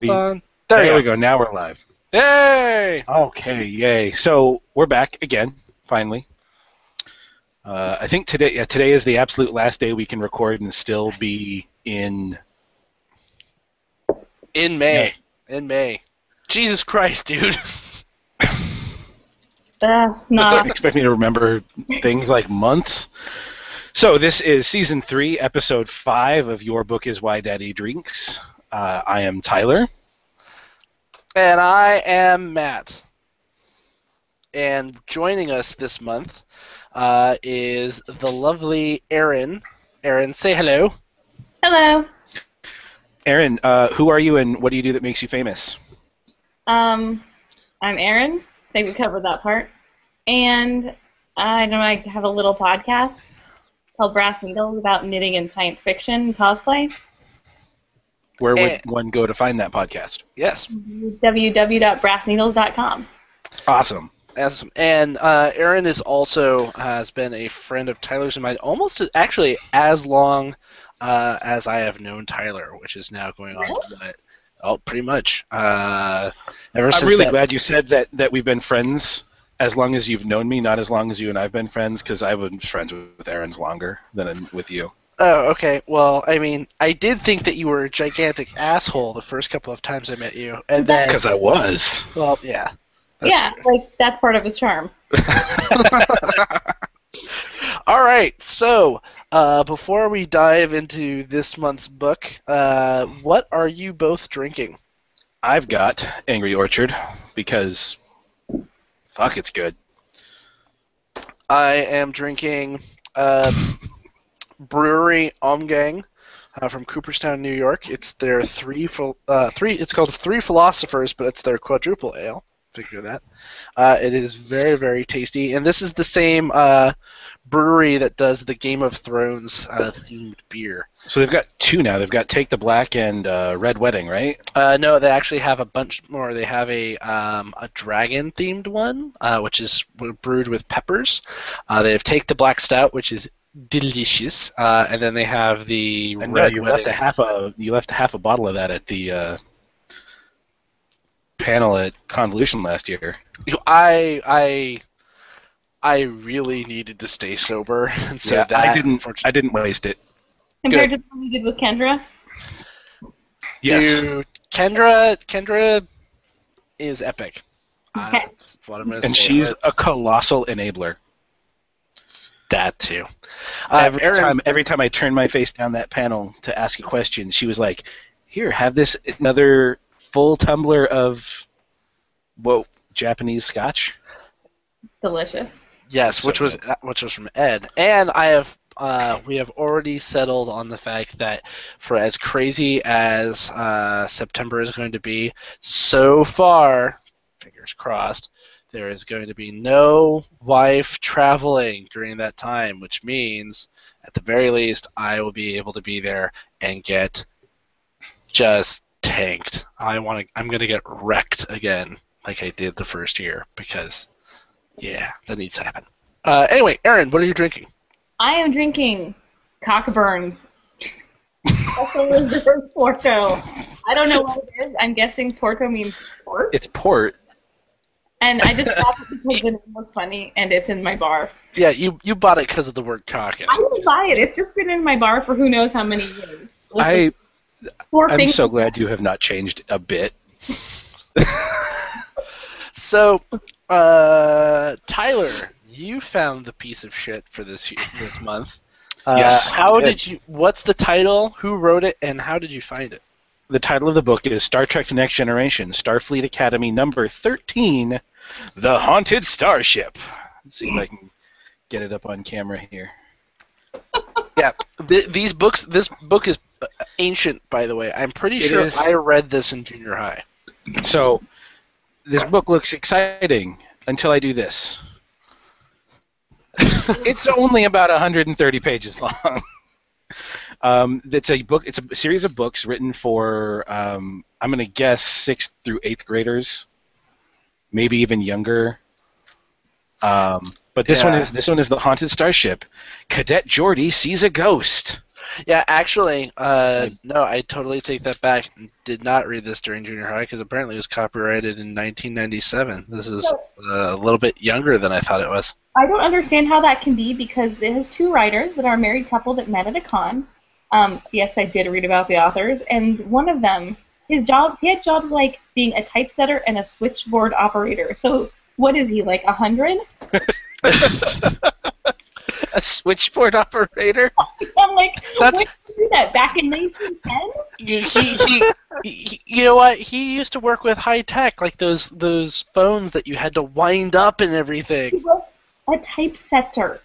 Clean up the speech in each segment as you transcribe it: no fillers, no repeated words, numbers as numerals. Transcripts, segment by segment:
There we go. Now we're live. Yay! Okay, yay. So we're back again, finally. I think today is the absolute last day we can record and still be in May. In May. Jesus Christ, dude. No. Don't expect me to remember things like months. So this is Season 3, Episode 5 of Your Book is Why Daddy Drinks. I am Tyler. And I am Matt. And joining us this month is the lovely Erin. Erin, say hello. Hello. Erin, who are you and what do you do that makes you famous? I'm Erin. I think we covered that part. And I have a little podcast called Brass Needles about knitting and science fiction and cosplay. Where would one go to find that podcast? Yes. www.brassneedles.com. Awesome. And Erin has been a friend of Tyler's and mine almost actually as long as I have known Tyler, which is now going on to pretty much. I'm really glad you said that we've been friends as long as you've known me, not as long as you and I've been friends, because I've been friends with Erin's longer than with you. Oh, okay. Well, I mean, I did think that you were a gigantic asshole the first couple of times I met you, and then because I was. Well, yeah. That's part of his charm. All right. So, before we dive into this month's book, what are you both drinking? I've got Angry Orchard because, fuck, it's good. I am drinking Brewery Omgang from Cooperstown, New York. It's their It's called Three Philosophers, but it's their quadruple ale. Figure that. It is very, very tasty, and this is the same brewery that does the Game of Thrones themed beer. So they've got two now. They've got Take the Black and Red Wedding, right? No, they actually have a bunch more. They have a dragon themed one, which is brewed with peppers. They have Take the Black Stout, which is delicious, and then they have the Red you Wedding. You left half a bottle of that at the panel at Convolution last year. I really needed to stay sober, and so yeah, I didn't waste it. Compared to what we did with Kendra? Yes. Dude, Kendra is epic. Okay. What I'm gonna and say. She's a colossal enabler. That too. Every time I turned my face down that panel to ask a question, she was like, "Here, have this another full tumbler of Japanese scotch." Delicious. Yes, So which was from Ed, and we have already settled on the fact that for as crazy as September is going to be, so far, fingers crossed, there is going to be no wife traveling during that time, which means, at the very least, I will be able to be there and get just tanked. I'm going to get wrecked again like I did the first year because, yeah, that needs to happen. Anyway, Erin, what are you drinking? I am drinking Cockburns. Also Reserve Porto. I don't know what it is. I'm guessing Porto means port. It's port. And I just bought it because the name was funny, and it's in my bar. Yeah, you bought it because of the word cock. I didn't buy it. It's just been in my bar for who knows how many years. I'm so glad you have not changed a bit. So, Tyler, you found the piece of shit for this month. Yes. What's the title? Who wrote it? And how did you find it? The title of the book is Star Trek: The Next Generation, Starfleet Academy number 13, The Haunted Starship. Let's see if I can get it up on camera here. Yeah, this book is ancient, by the way. I'm pretty sure I read this in junior high. So, this book looks exciting until I do this. It's only about 130 pages long. It's a book. It's a series of books written for I'm going to guess 6th through 8th graders, maybe even younger. But this one is The Haunted Starship. Cadet Geordi sees a ghost. Yeah, actually, no, I totally take that back. Did not read this during junior high because apparently it was copyrighted in 1997. This is So a little bit younger than I thought it was. I don't understand how that can be because it has two writers that are a married couple that met at a con. Yes, I did read about the authors, and one of them, he had jobs like being a typesetter and a switchboard operator. So what is he, like 100? A switchboard operator? I'm like, That's when did you do that? Back in 1910? you know what? He used to work with high tech, like those phones that you had to wind up and everything. He was a typesetter.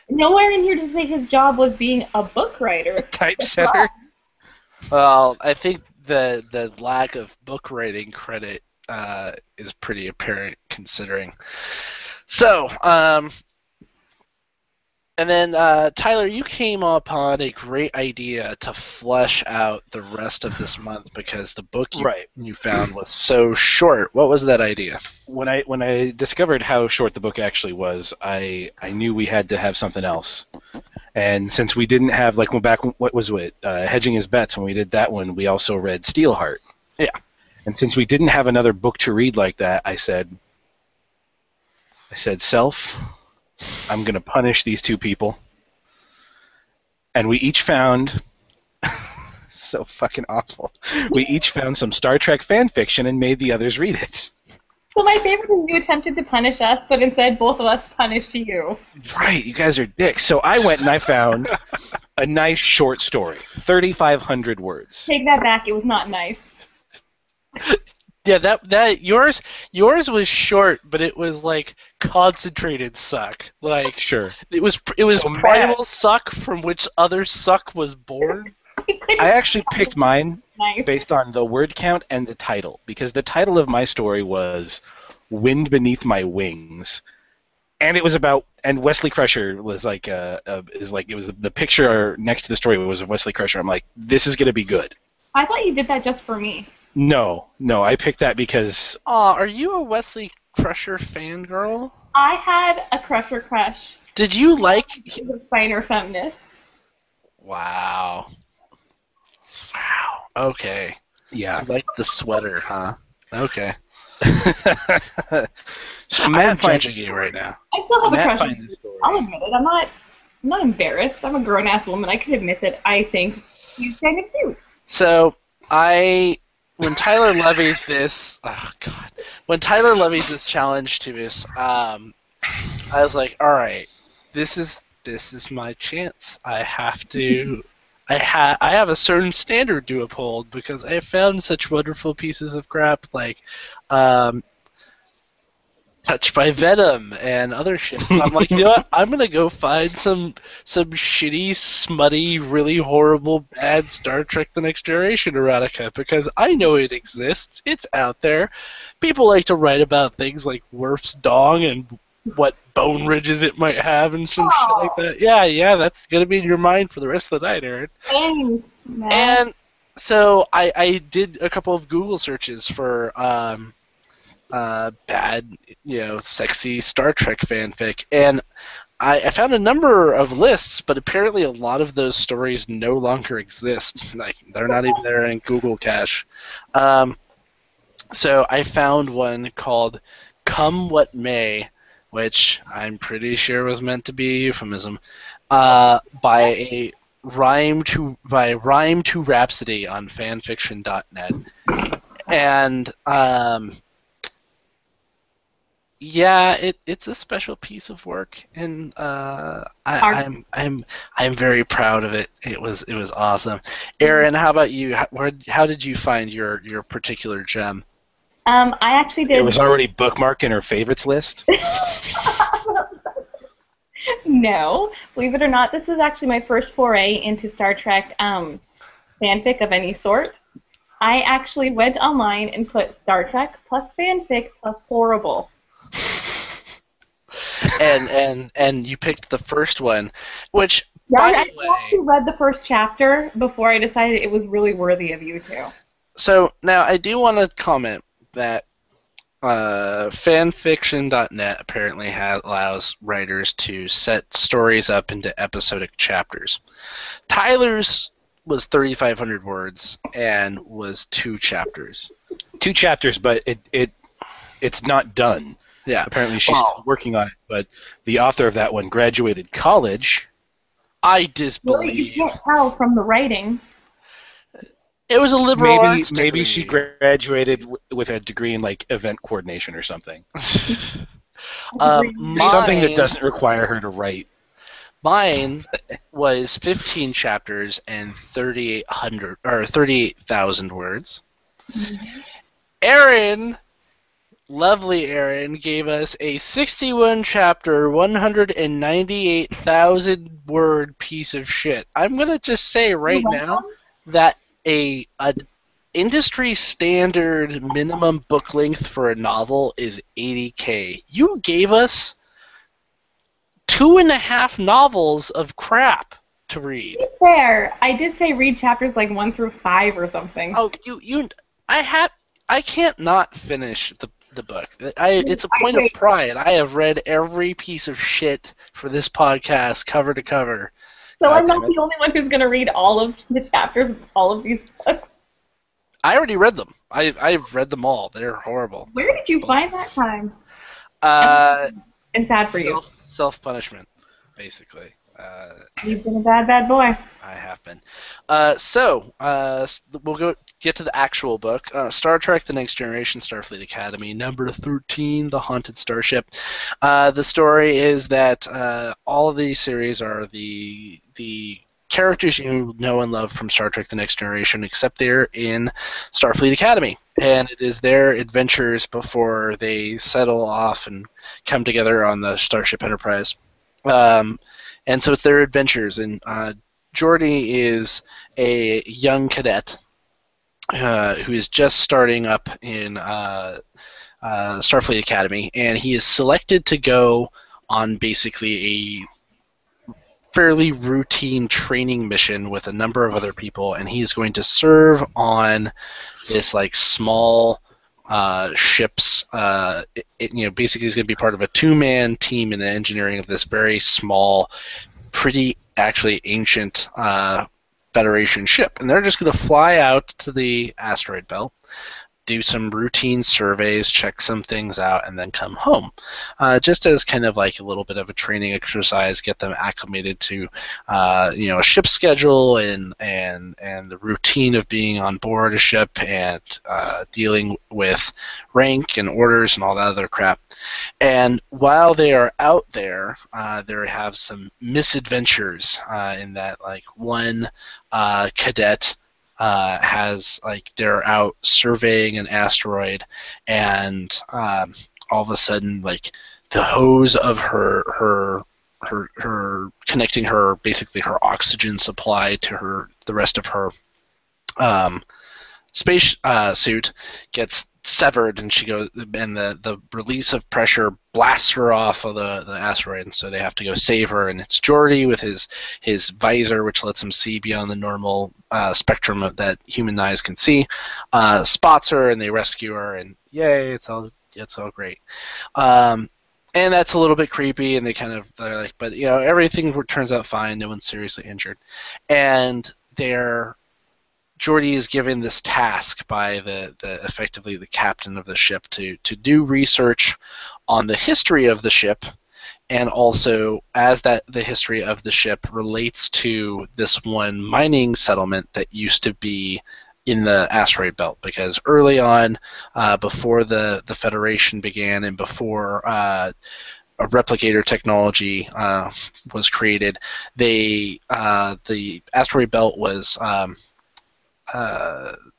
Nowhere in here does it say his job was being a book writer. Typesetter? Well, I think the lack of book writing credit is pretty apparent considering. So, and then Tyler, you came upon a great idea to flesh out the rest of this month because the book Right. you found was so short. What was that idea? When I discovered how short the book actually was, I knew we had to have something else. And since we didn't have what was it? Hedging His Bets. When we did that one, we also read Steelheart. Yeah. And since we didn't have another book to read like that, I said, Self, I'm going to punish these two people. And we each found so fucking awful. We each found some Star Trek fan fiction and made the others read it. So my favorite is you attempted to punish us, but instead both of us punished you. Right, you guys are dicks. So I went and I found a nice short story, 3,500 words. Take that back. It was not nice. Yeah, that yours was short, but it was like concentrated suck. Like Sure. it was So primal suck from which other suck was born. I actually picked mine Nice. based on the word count and the title, because the title of my story was "Wind Beneath My Wings," and it was about. And Wesley Crusher was like, it was the picture next to the story was of Wesley Crusher. I'm like, this is gonna be good. I thought you did that just for me. No, I picked that because Aw, are you a Wesley Crusher fangirl? I had a Crusher crush. Did you like? He was finer feminist. Wow. Wow. Okay. yeah. You like the sweater, huh? Okay. So I'm Matt finds judging you right now. I still have a Matt crush. finds a story. I'll admit it. I'm not embarrassed. I'm a grown ass woman. I can admit that I think he's kind of cute. So when Tyler levies this, oh god, when Tyler levies this challenge to us, I was like, all right, this is my chance. I have to. I have a certain standard to uphold because I have found such wonderful pieces of crap like Touched by Venom and other shit. So I'm like, you know what? I'm gonna go find some shitty, smutty, really horrible, bad Star Trek: The Next Generation erotica because I know it exists. It's out there. People like to write about things like Worf's dong and what bone ridges it might have and some shit like that. Yeah, that's gonna be in your mind for the rest of the night, Aaron. Thanks, man. And so I did a couple of Google searches for bad, sexy Star Trek fanfic, and I found a number of lists, but apparently a lot of those stories no longer exist. Like they're not even there in Google Cache. So I found one called "Come What May," which I'm pretty sure was meant to be a euphemism, by Rhyme to Rhapsody on fanfiction.net, and yeah, it's a special piece of work, and I'm very proud of it. It was awesome. Aaron, how about you? How did you find your particular gem? I actually did. It was already bookmarked in her favorites list. No, believe it or not, this is actually my first foray into Star Trek fanfic of any sort. I actually went online and put Star Trek plus fanfic plus horrible. and you picked the first one, which Yeah, by I the way, actually read the first chapter before I decided it was really worthy of you two. so now I do want to comment that fanfiction.net apparently allows writers to set stories up into episodic chapters. Tyler's was 3,500 words and was 2 chapters. 2 chapters, but it's not done. Yeah. Apparently she's still working on it, but the author of that one graduated college. I Well, you disbelieve. can't tell from the writing. It was a liberal arts degree. Maybe she graduated with a degree in like event coordination or something. Something that doesn't require her to write. Mine was 15 chapters and 38,000 words. Aaron, lovely Aaron, gave us a 61 chapter, 198,000 word piece of shit. I'm gonna just say right now that an industry standard minimum book length for a novel is 80K. You gave us 2.5 novels of crap to read. Fair. I did say read chapters like 1 through 5 or something. Oh, I can't not finish the book. It's a point of pride. I have read every piece of shit for this podcast, cover to cover. So I'm not the only one who's going to read all of the chapters of all of these books. I already read them. I've read them all. They're horrible. Where did you find that time? And sad for you. Self-punishment, basically. You've been a bad boy. I have been. So we'll get to the actual book. Star Trek: The Next Generation, Starfleet Academy, number 13, The Haunted Starship. The story is that all of these series are the characters you know and love from Star Trek: The Next Generation, except they're in Starfleet Academy. And it is their adventures before they settle off and come together on the Starship Enterprise. And so it's their adventures. And Geordi is a young cadet who is just starting up in Starfleet Academy. And he is selected to go on basically a fairly routine training mission with a number of other people, and he's going to serve on this like small ships. Basically, he's going to be part of a 2-man team in the engineering of this very small, pretty actually ancient Federation ship, and they're just going to fly out to the asteroid belt, do some routine surveys, check some things out, and then come home. Just as kind of like a little bit of a training exercise, get them acclimated to a ship schedule and the routine of being on board a ship and dealing with rank and orders and all that other crap. And while they are out there, they have some misadventures in that like one cadet they're out surveying an asteroid, and all of a sudden, like the hose of her connecting her basically her oxygen supply to the rest of her space suit gets severed, and she goes, and the release of pressure blasts her off of the asteroid, and so they have to go save her. And it's Geordi with his visor, which lets him see beyond the normal spectrum that human eyes can see, spots her, and they rescue her, and yay, it's all great. And that's a little bit creepy, and they're like, but everything turns out fine, no one's seriously injured, and Geordi is given this task by effectively the captain of the ship to do research on the history of the ship, and also as the history of the ship relates to this one mining settlement that used to be in the asteroid belt. Because early on, before the Federation began and before a replicator technology was created, the asteroid belt was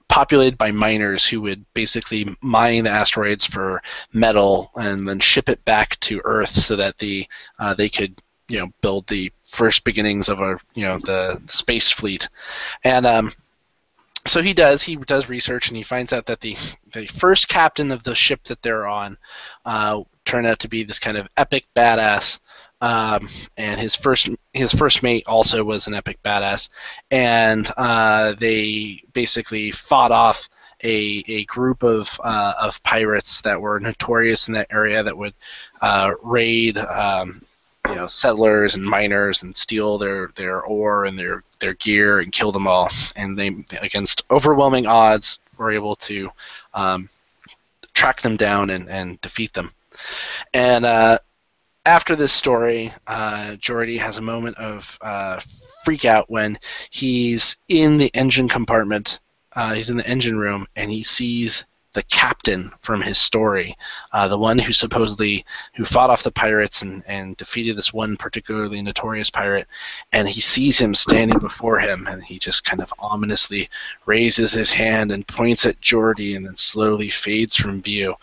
populated by miners who would basically mine the asteroids for metal and then ship it back to Earth so that they could build the first beginnings of the space fleet. And so he does research, and he finds out that the first captain of the ship that they're on turned out to be this kind of epic badass. And his first mate also was an epic badass, and they basically fought off a group of pirates that were notorious in that area that would raid settlers and miners and steal their ore and their gear and kill them all. And they, against overwhelming odds, were able to track them down and defeat them. And after this story, Geordi has a moment of freak out when he's in the engine compartment. He's in the engine room, and he sees the captain from his story, the one who fought off the pirates and defeated this one particularly notorious pirate, and he sees him standing before him, and he just kind of ominously raises his hand and points at Geordi and then slowly fades from view.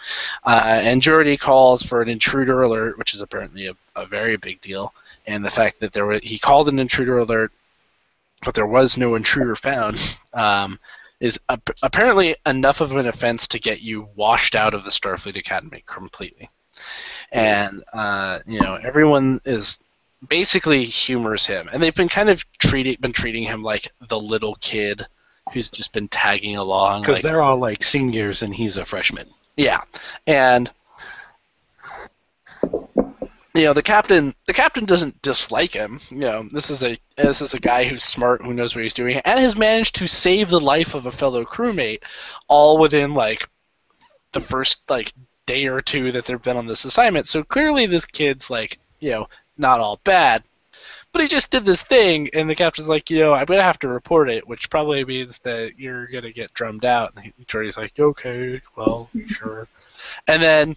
And Geordi calls for an intruder alert, which is apparently a very big deal, and the fact that he called an intruder alert, but there was no intruder found, is apparently enough of an offense to get you washed out of the Starfleet Academy completely. And everyone is basically humors him, and they've been kind of treating him like the little kid who's just been tagging along. Because they're all like seniors and he's a freshman. Yeah, and the captain doesn't dislike him. This is a guy who's smart, who knows what he's doing, and has managed to save the life of a fellow crewmate, all within the first day or two that they've been on this assignment. So clearly this kid's not all bad, but he just did this thing, and the captain's like, I'm gonna have to report it, which probably means that you're gonna get drummed out. And Jordy's like, okay, well, sure. And then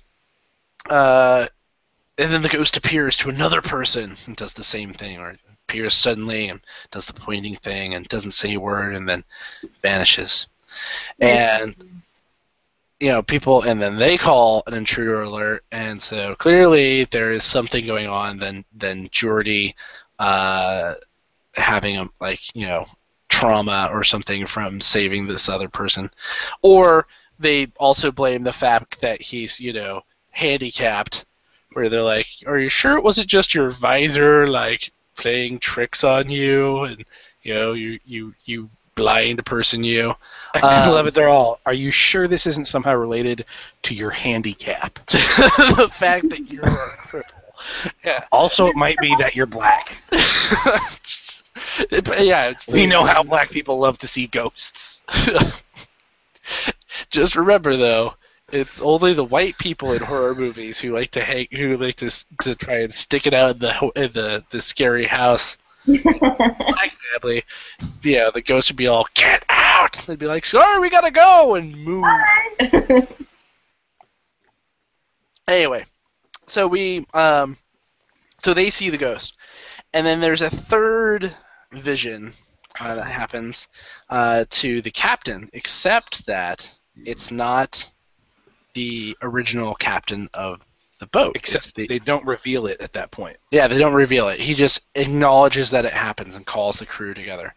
the ghost appears to another person and does the same thing, or appears suddenly and does the pointing thing and doesn't say a word and then vanishes. And and then they call an intruder alert, and so clearly there is something going on than Geordi having trauma or something from saving this other person. Or they also blame the fact that he's, handicapped, where they're like, are you sure it wasn't just your visor playing tricks on you, and you blind person, you. I love it. They're all, are you sure this isn't somehow related to your handicap? The fact that you're a cripple. Yeah. Also, it might be that you're black. We know how black people love to see ghosts. Just remember, though, it's only the white people in horror movies who like to try and stick it out in the scary house. Black family, the ghost would be all, get out! They'd be like, sorry, we gotta go, and move. Anyway, so so they see the ghost, and then there's a third vision that happens to the captain, except that it's not the original captain of the boat. Except they don't reveal it at that point. Yeah, they don't reveal it. He just acknowledges that it happens and calls the crew together,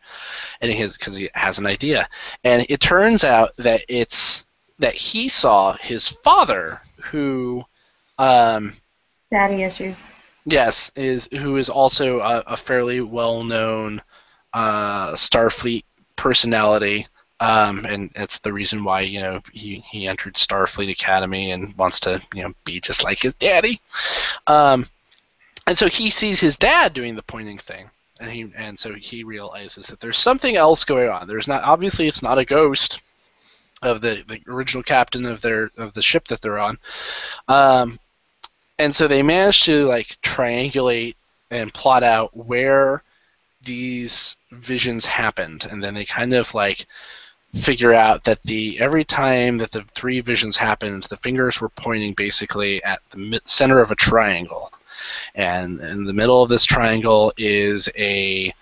and because he has an idea. And it turns out that he saw his father, who, daddy issues. Yes, who is also a fairly well-known Starfleet personality. And it's the reason why he entered Starfleet Academy and wants to be just like his daddy. And so he sees his dad doing the pointing thing, and so he realizes that there's something else going on. Obviously it's not a ghost of the original captain of the ship that they're on. And so they manage to triangulate and plot out where these visions happened, and then they kind of figure out that every time that the three visions happened, the fingers were pointing basically at the center of a triangle, and in the middle of this triangle is an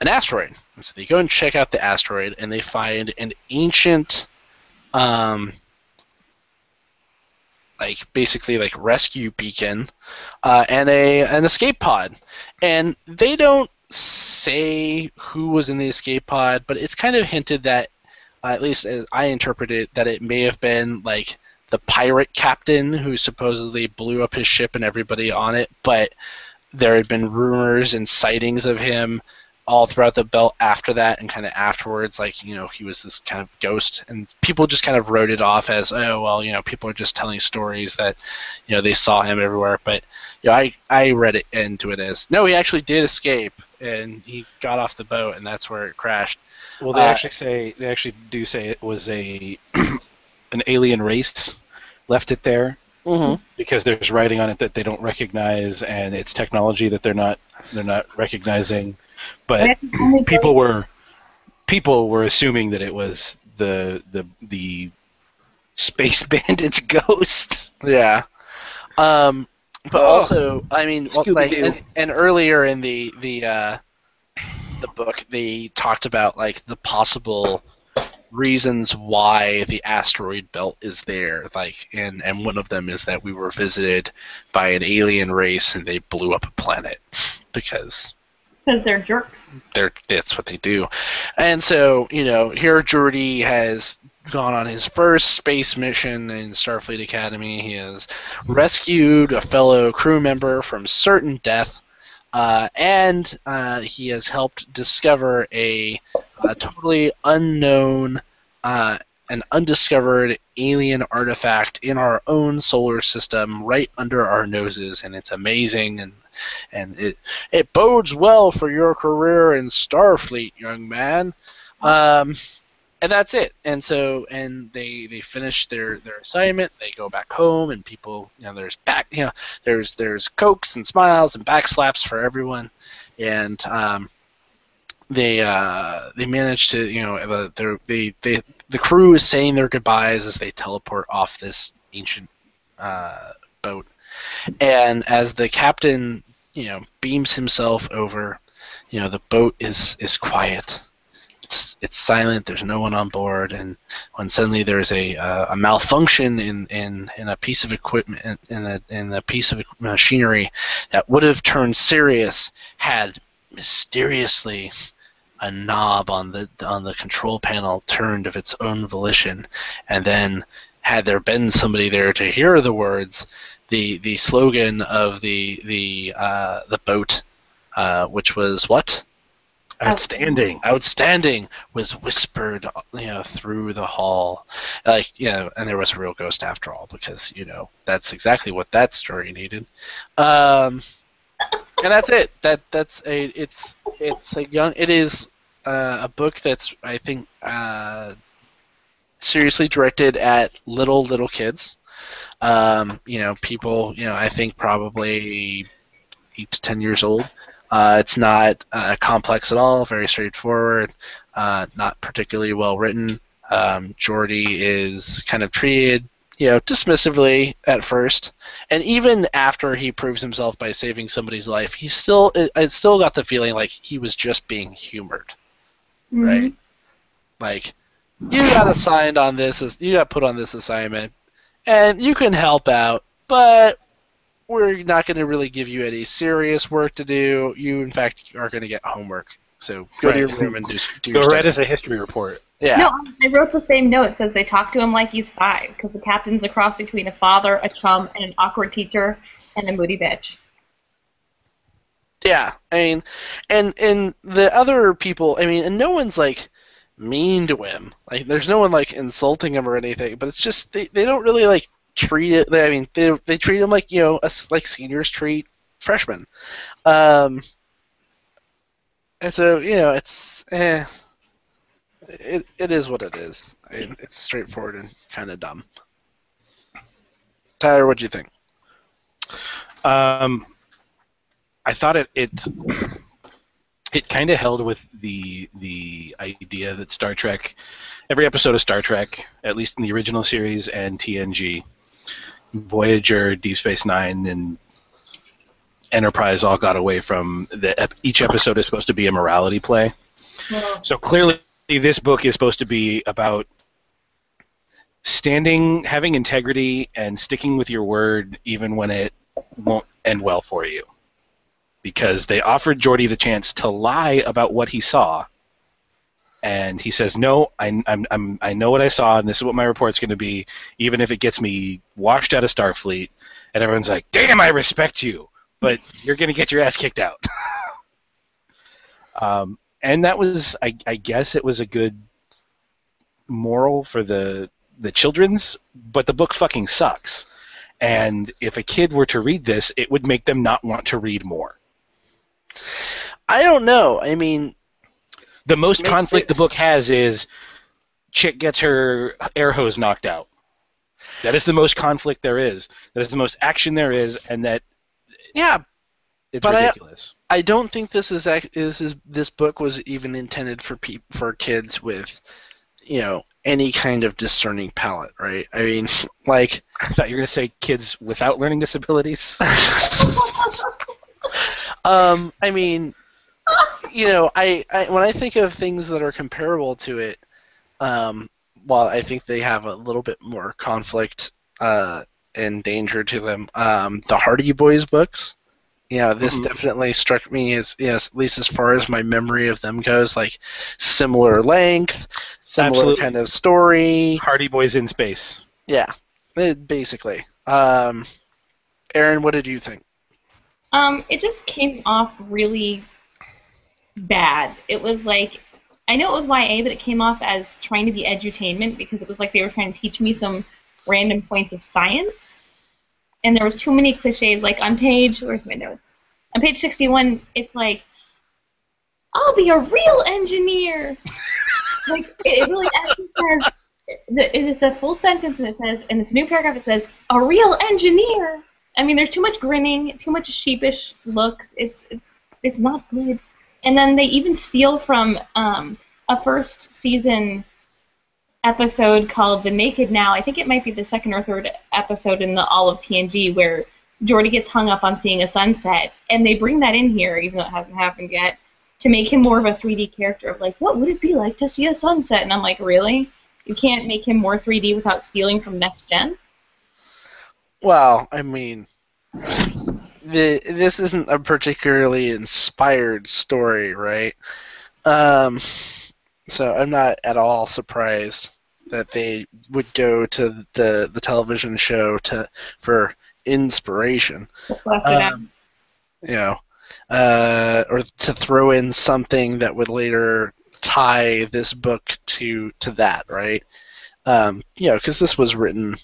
asteroid. And so they go and check out the asteroid, and they find an ancient basically rescue beacon and an escape pod, and they don't say who was in the escape pod, but it's kind of hinted that, at least as I interpret it, that it may have been the pirate captain who supposedly blew up his ship and everybody on it, but there had been rumors and sightings of him all throughout the belt after that, and kind of afterwards, like, he was this kind of ghost, and people just kind of wrote it off as, oh well, people are just telling stories that they saw him everywhere. But I read it into it as, no, he actually did escape, and he got off the boat, and that's where it crashed. Well, they actually do say it was a an alien race left it there, Mm-hmm. because there's writing on it that they don't recognize, and it's technology that they're not recognizing. But people were assuming that it was the space bandits ghost. Yeah. But also, I mean, and earlier in the book, they talked about like the possible reasons why the asteroid belt is there, like, and one of them is that we were visited by an alien race and they blew up a planet because they're jerks. That's what they do. And so, here Geordi has gone on his first space mission in Starfleet Academy. He has rescued a fellow crew member from certain death, and he has helped discover a totally unknown an undiscovered alien artifact in our own solar system right under our noses, and it's amazing, and it bodes well for your career in Starfleet, young man. And that's it. And so, they finish their assignment. They go back home, and people, there's cokes and smiles and backslaps for everyone, and they manage to, the crew is saying their goodbyes as they teleport off this ancient boat, and as the captain beams himself over, the boat is quiet. It's silent. There's no one on board, and when suddenly there's a malfunction in a piece of equipment, in a piece of machinery that would have turned Sirius, had mysteriously a knob on the control panel turned of its own volition, and then, had there been somebody there to hear the words, the slogan of the boat, which was what? Outstanding was whispered, through the hall, and there was a real ghost after all, because that's exactly what that story needed, and that's it. It is a book that's, I think, seriously directed at little kids. People, I think probably 8 to 10 years old. It's not complex at all, very straightforward, not particularly well written. Geordi is kind of treated, dismissively at first, and even after he proves himself by saving somebody's life, I still got the feeling like he was just being humored, right? Like, you got assigned on this, you got put on this assignment, and you can help out, but we're not going to really give you any serious work to do. You, in fact, are going to get homework. So go to your room and do your Go study. right as a history report. Yeah. No, I wrote the same note. It says they talk to him like he's 5, because the captain's a cross between a father, a chum, and an awkward teacher, and a moody bitch. Yeah, I mean, and the other people, I mean, and no one's like mean to him. Like, there's no one like insulting him or anything. But it's just they don't really like treat it. I mean, they treat him like like seniors treat freshmen. And so it's it is what it is. I mean, it's straightforward and kind of dumb. Tyler, what'd you think? I thought it kind of held with the idea that Star Trek, every episode of Star Trek, at least in the original series and TNG, Voyager, Deep Space Nine, and Enterprise all got away from each episode is supposed to be a morality play. Yeah. So clearly this book is supposed to be about having integrity and sticking with your word even when it won't end well for you. Because they offered Geordi the chance to lie about what he saw, and he says, "No, I know what I saw, and this is what my report's going to be, even if it gets me washed out of Starfleet." And everyone's like, "Damn, I respect you, but you're going to get your ass kicked out." And that was, I guess, it was a good moral for the children's, but the book fucking sucks. And if a kid were to read this, it would make them not want to read more. I don't know. I mean, The most conflict the book has is chick gets her air hose knocked out. That is the most conflict there is. That is the most action there is, and that yeah, it's but ridiculous. I don't think this this book was even intended for kids with, any kind of discerning palate, right? I mean, like, I thought you were going to say kids without learning disabilities. I mean, I when I think of things that are comparable to it, while I think they have a little bit more conflict and danger to them, the Hardy Boys books. This definitely struck me as, at least as far as my memory of them goes, like similar length, similar Absolutely. kind of story. Hardy Boys in space. Yeah, basically. Aaron, what did you think? It just came off really bad. It was like, I know it was YA, but it came off as trying to be edutainment because it was like they were trying to teach me some random points of science. And there was too many cliches. Like on page, where's my notes? On page 61, it's like, I'll be a real engineer. Like it really actually says, it is a full sentence, and it says, and it's a new paragraph. It says, a real engineer. I mean, there's too much grinning, too much sheepish looks. It's not good. And then they even steal from a first season episode called The Naked Now. I think it might be the second or third episode in all of TNG where Geordi gets hung up on seeing a sunset, and they bring that in here, even though it hasn't happened yet, to make him more of a 3D character of like, what would it be like to see a sunset? And I'm like, really? You can't make him more 3D without stealing from Next Gen? Well, I mean, this isn't a particularly inspired story, right? So I'm not at all surprised that they would go to the television show for inspiration. Or to throw in something that would later tie this book to that, right? Because this was written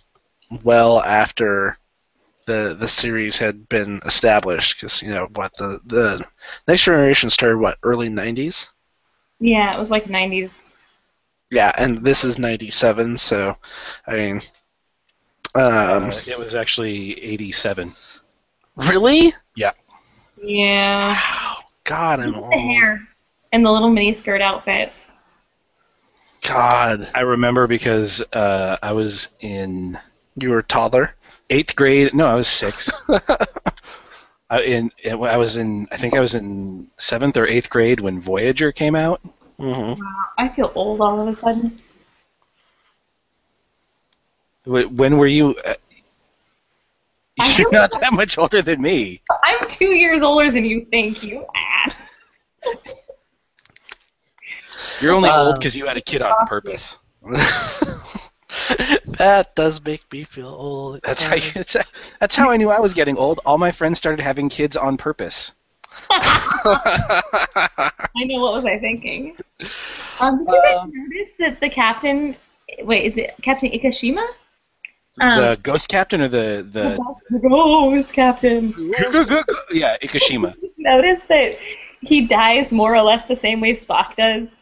well after the series had been established. Because the Next Generation started early '90s. Yeah, it was like 90s. Yeah, and this is 97, so I mean, It was actually 87. Really? Yeah. Yeah. Wow. God, I'm old. The hair and the little mini skirt outfits. God. I remember because I was in You were a toddler? 8th grade. No, I was 6. I was in 7th or 8th grade when Voyager came out. Mm-hmm. Wow, I feel old all of a sudden. When were you? You're not that much older than me. I'm 2 years older than you think, you ass. You're only old because you had a kid on purpose. That does make me feel old. That's how I knew I was getting old. All my friends started having kids on purpose. I know, what was I thinking? Did you guys notice that the captain... Wait, is it Captain Ikashima? The ghost captain or the ghost captain. Yeah, Ikashima. Notice that he dies more or less the same way Spock does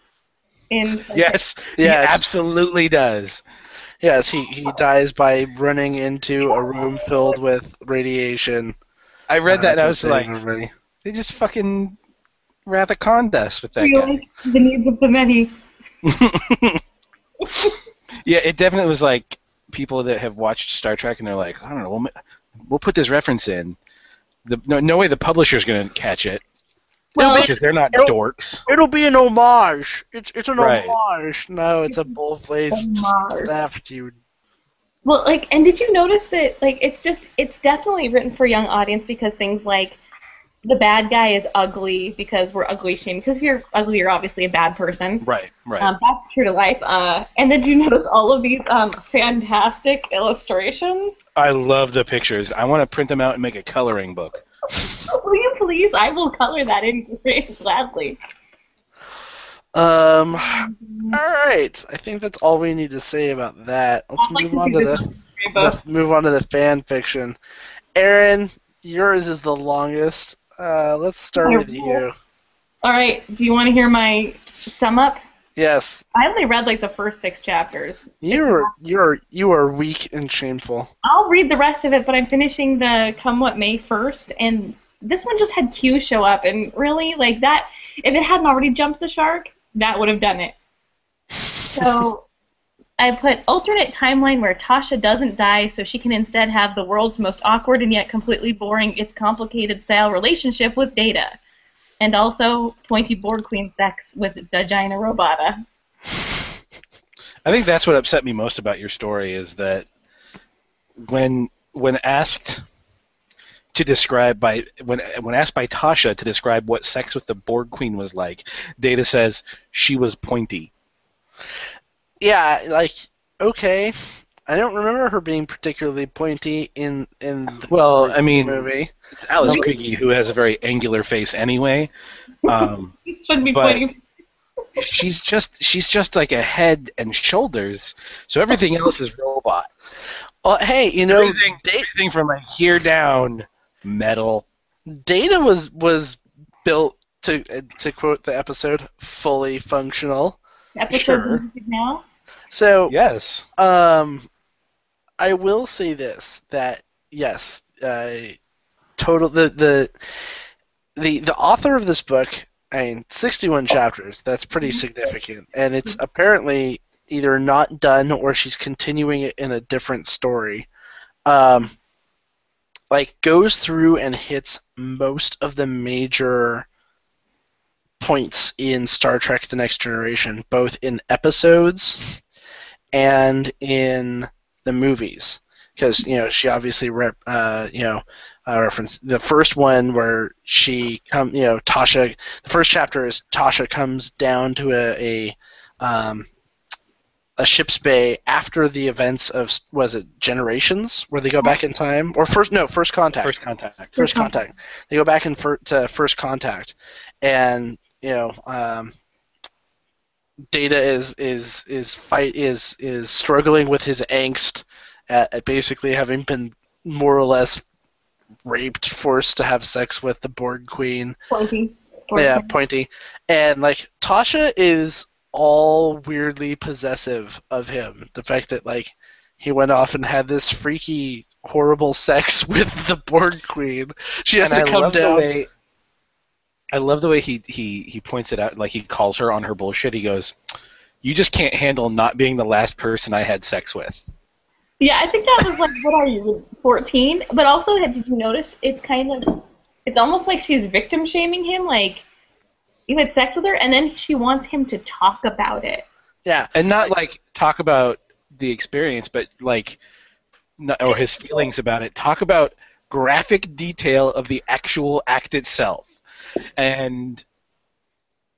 in Yes, he absolutely does. Yes, he dies by running into a room filled with radiation. I read that and I was save like, everybody. they just fucking Wrath of Condas with that guy. The needs of the many. Yeah, it definitely was like people that have watched Star Trek and they're like, I don't know, we'll put this reference in. No way the publisher's going to catch it. Well, because they're not dorks. It'll be an homage. It's an Right. homage. No, it's a bold-faced aptitude. Well, and did you notice that, it's definitely written for young audience because things like the bad guy is ugly because we're ugly shamed. Because if you're ugly, you're obviously a bad person. Right. That's true to life. And did you notice all of these fantastic illustrations? I love the pictures. I want to print them out and make a coloring book. Will you please? I will color that in gladly. All I'd right. I think that's all we need to say about that. Let's like move to on see to this the mystery book. fan fiction. Aaron, yours is the longest. Let's start with you. All right. Do you want to hear my sum up? Yes, I only read like the first 6 chapters. Six and a half. you are weak and shameful. I'll read the rest of it, but I'm finishing the Come What May first, and this one just had Q show up, and really, like that, if it hadn't already jumped the shark, that would have done it. So I put alternate timeline where Tasha doesn't die, so she can instead have the world's most awkward and yet completely boring It's Complicated style relationship with Data, and also pointy Borg Queen sex with Vagina Robota. I think that's what upset me most about your story is that when asked to describe by when asked by Tasha to describe what sex with the Borg Queen was like, Data says she was pointy. Yeah, like okay. I don't remember her being particularly pointy in the Well, Borg I mean, movie. it's Alice Nobody, Krige who has a very angular face anyway. Um, It should be but pointy. she's just like a head and shoulders, so everything else is robot. well, hey, Everything from like here down, metal. Data was built to quote the episode, fully functional. Episodes Sure. music now. So, Yes. I will say this that yes, total the author of this book. I mean, 61 chapters. That's pretty significant, and it's apparently either not done or she's continuing it in a different story. Um, like goes through and hits most of the major points in Star Trek: The Next Generation, both in episodes and in the movies. Because she obviously referenced the first one where Tasha. The first chapter is Tasha comes down to a ship's bay after the events of, was it Generations, where they go back in time, or First Contact. First contact. First Contact. They go back to First Contact, and Data is struggling with his angst at basically having been more or less raped, forced to have sex with the Borg Queen. Pointy. Yeah, pointy. And like Tasha is all weirdly possessive of him. The fact that like he went off and had this freaky, horrible sex with the Borg Queen. She has And to come down. I love the way he points it out. Like he calls her on her bullshit. He goes, "You just can't handle not being the last person I had sex with." Yeah, I think that was like, what are you, 14? But also, did you notice it's almost like she's victim shaming him. Like, you had sex with her, and then she wants him to talk about it. Yeah, And not like talk about the experience, but like, or his feelings about it. Talk about graphic detail of the actual act itself. And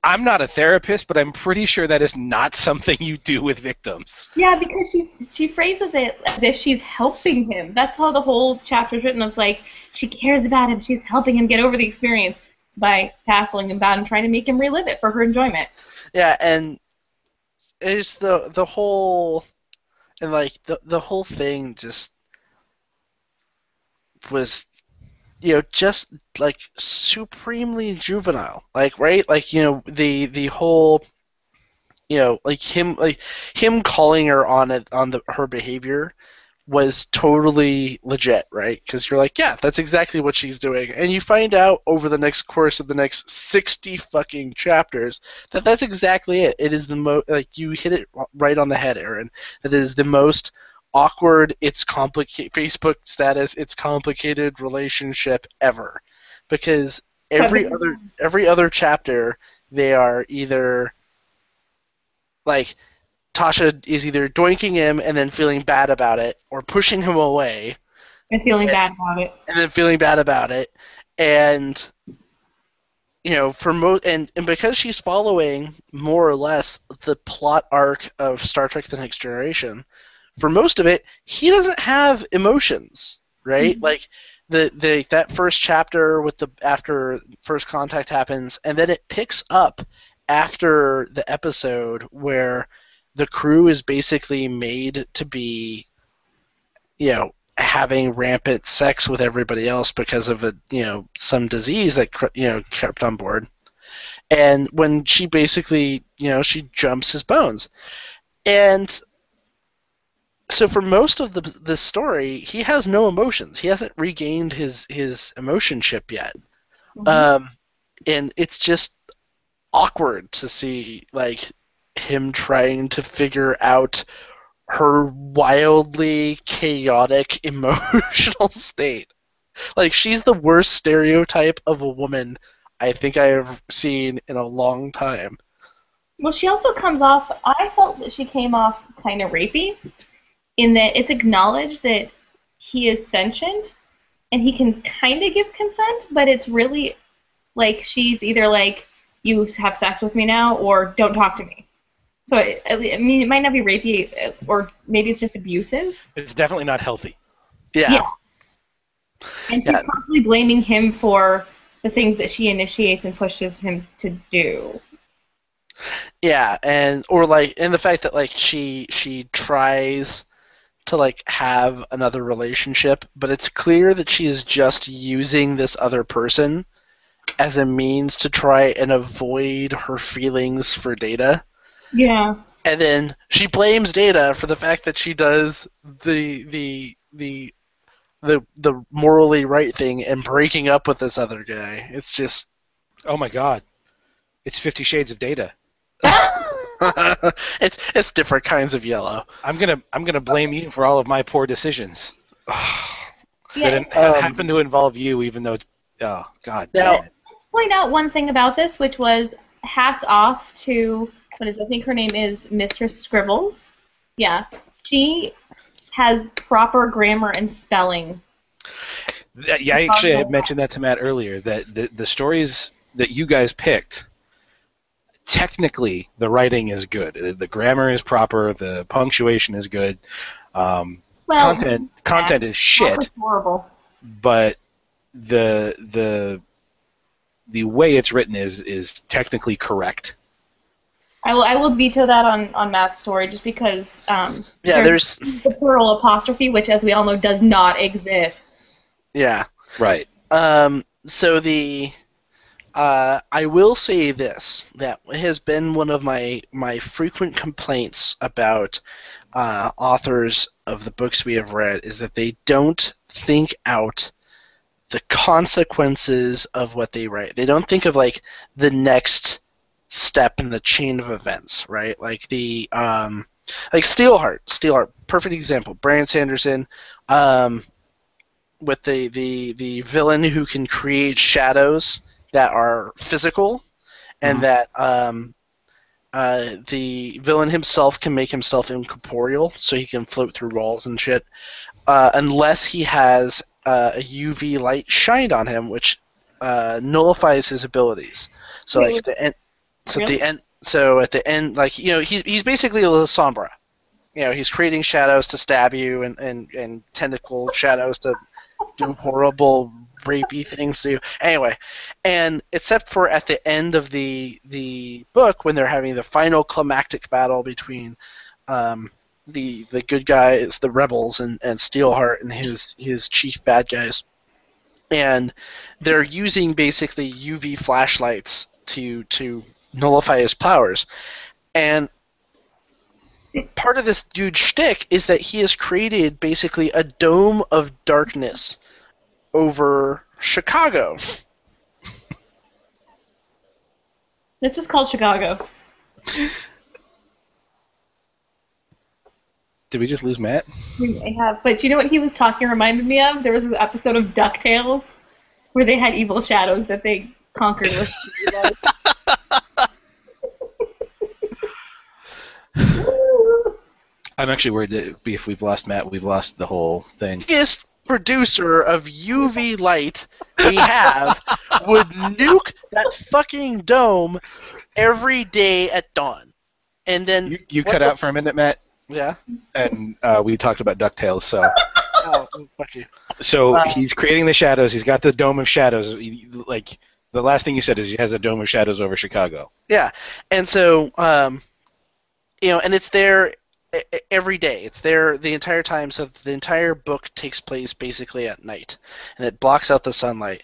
I'm not a therapist, but I'm pretty sure that is not something you do with victims. Yeah, because she phrases it as if she's helping him. That's how the whole chapter's written. It's like she cares about him. She's helping him get over the experience by hassling him about and trying to make him relive it for her enjoyment. yeah, and it's the whole, and like the whole thing just was just like supremely juvenile, like, right, like the whole, like him calling her on it, on her behavior was totally legit, right? Because you're like, yeah, that's exactly what she's doing, and you find out over the next course of the next 60 fucking chapters that that's exactly it. It is the most, like, you hit it right on the head, Aaron. That it is the most awkward, it's complicated Facebook status, it's complicated relationship ever, because every other chapter they are either like Tasha is either doinking him and then feeling bad about it, or pushing him away And feeling bad about it. and then feeling bad about it. And and because she's following more or less the plot arc of Star Trek: The Next Generation, for most of it, he doesn't have emotions, right? Mhm. Like that first chapter with the after First Contact happens, and then it picks up after the episode where the crew is basically made to be, having rampant sex with everybody else because of some disease that kept on board. And when she basically, she jumps his bones. And so for most of the story, he has no emotions. He hasn't regained his emotion chip yet. Um, and it's just awkward to see like him trying to figure out her wildly chaotic emotional state. Like she's the worst stereotype of a woman I think I have seen in a long time. Well, she also comes off. I felt that she came off kind of rapey, in that it's acknowledged that he is sentient and he can kind of give consent, but it's really like she's either like, you have sex with me now, or don't talk to me. So, I mean, it might not be rapey, or maybe it's just abusive. It's definitely not healthy. Yeah. And she's constantly blaming him for the things that she initiates and pushes him to do. Yeah, and the fact that like she tries to like have another relationship, but it's clear that she's just using this other person as a means to try and avoid her feelings for Data. Yeah. And then she blames Data for the fact that she does the morally right thing and breaking up with this other guy. It's just Oh my God, it's 50 Shades of Data. it's different kinds of yellow. I'm gonna blame you for all of my poor decisions Yeah. that happen to involve you, even though it's, oh God. Now, damn it. Let's point out one thing about this, which was hats off to, I think her name is Mistress Scribbles. Yeah. She has proper grammar and spelling. Yeah, I actually had mentioned that to Matt earlier, that the stories that you guys picked, technically the writing is good. The grammar is proper, the punctuation is good. Well, content is shit, that's horrible. but the way it's written is technically correct. I will veto that on Matt's story just because there's the plural apostrophe, which, as we all know, does not exist. Yeah. Right. So I will say this, that has been one of my frequent complaints about authors of the books we have read, is that they don't think out the consequences of what they write. They don't think of like the next step in the chain of events, right? Like like Steelheart, perfect example. Brandon Sanderson, with the villain who can create shadows that are physical, and that the villain himself can make himself incorporeal, so he can float through walls and shit, unless he has a UV light shined on him, which nullifies his abilities. So Wait, like at the end, really? at the end, like he's basically a little Sombra. He's creating shadows to stab you, and tentacle shadows to do horrible rapey things to you. Anyway, and except for at the end of the book, when they're having the final climactic battle between the good guys, the rebels, and Steelheart and his chief bad guys, and they're using basically UV flashlights to nullify his powers. And part of this dude's shtick is that he has created basically a dome of darkness over Chicago. It's just called Chicago. Did we just lose Matt? We may have, but you know what he was talking reminded me of? There was an episode of DuckTales where they had evil shadows that they conquered with. I'm actually worried that if we've lost Matt, we've lost the whole thing. Biggest producer of UV light we have would nuke that fucking dome every day at dawn. And then You cut out for a minute, Matt, Yeah. and we talked about DuckTales. So, Oh, fuck you. so he's creating the shadows. He's got the dome of shadows. Like The last thing you said is he has a dome of shadows over Chicago. Yeah, and so and it's there every day. It's there the entire time. So the entire book takes place basically at night, and it blocks out the sunlight.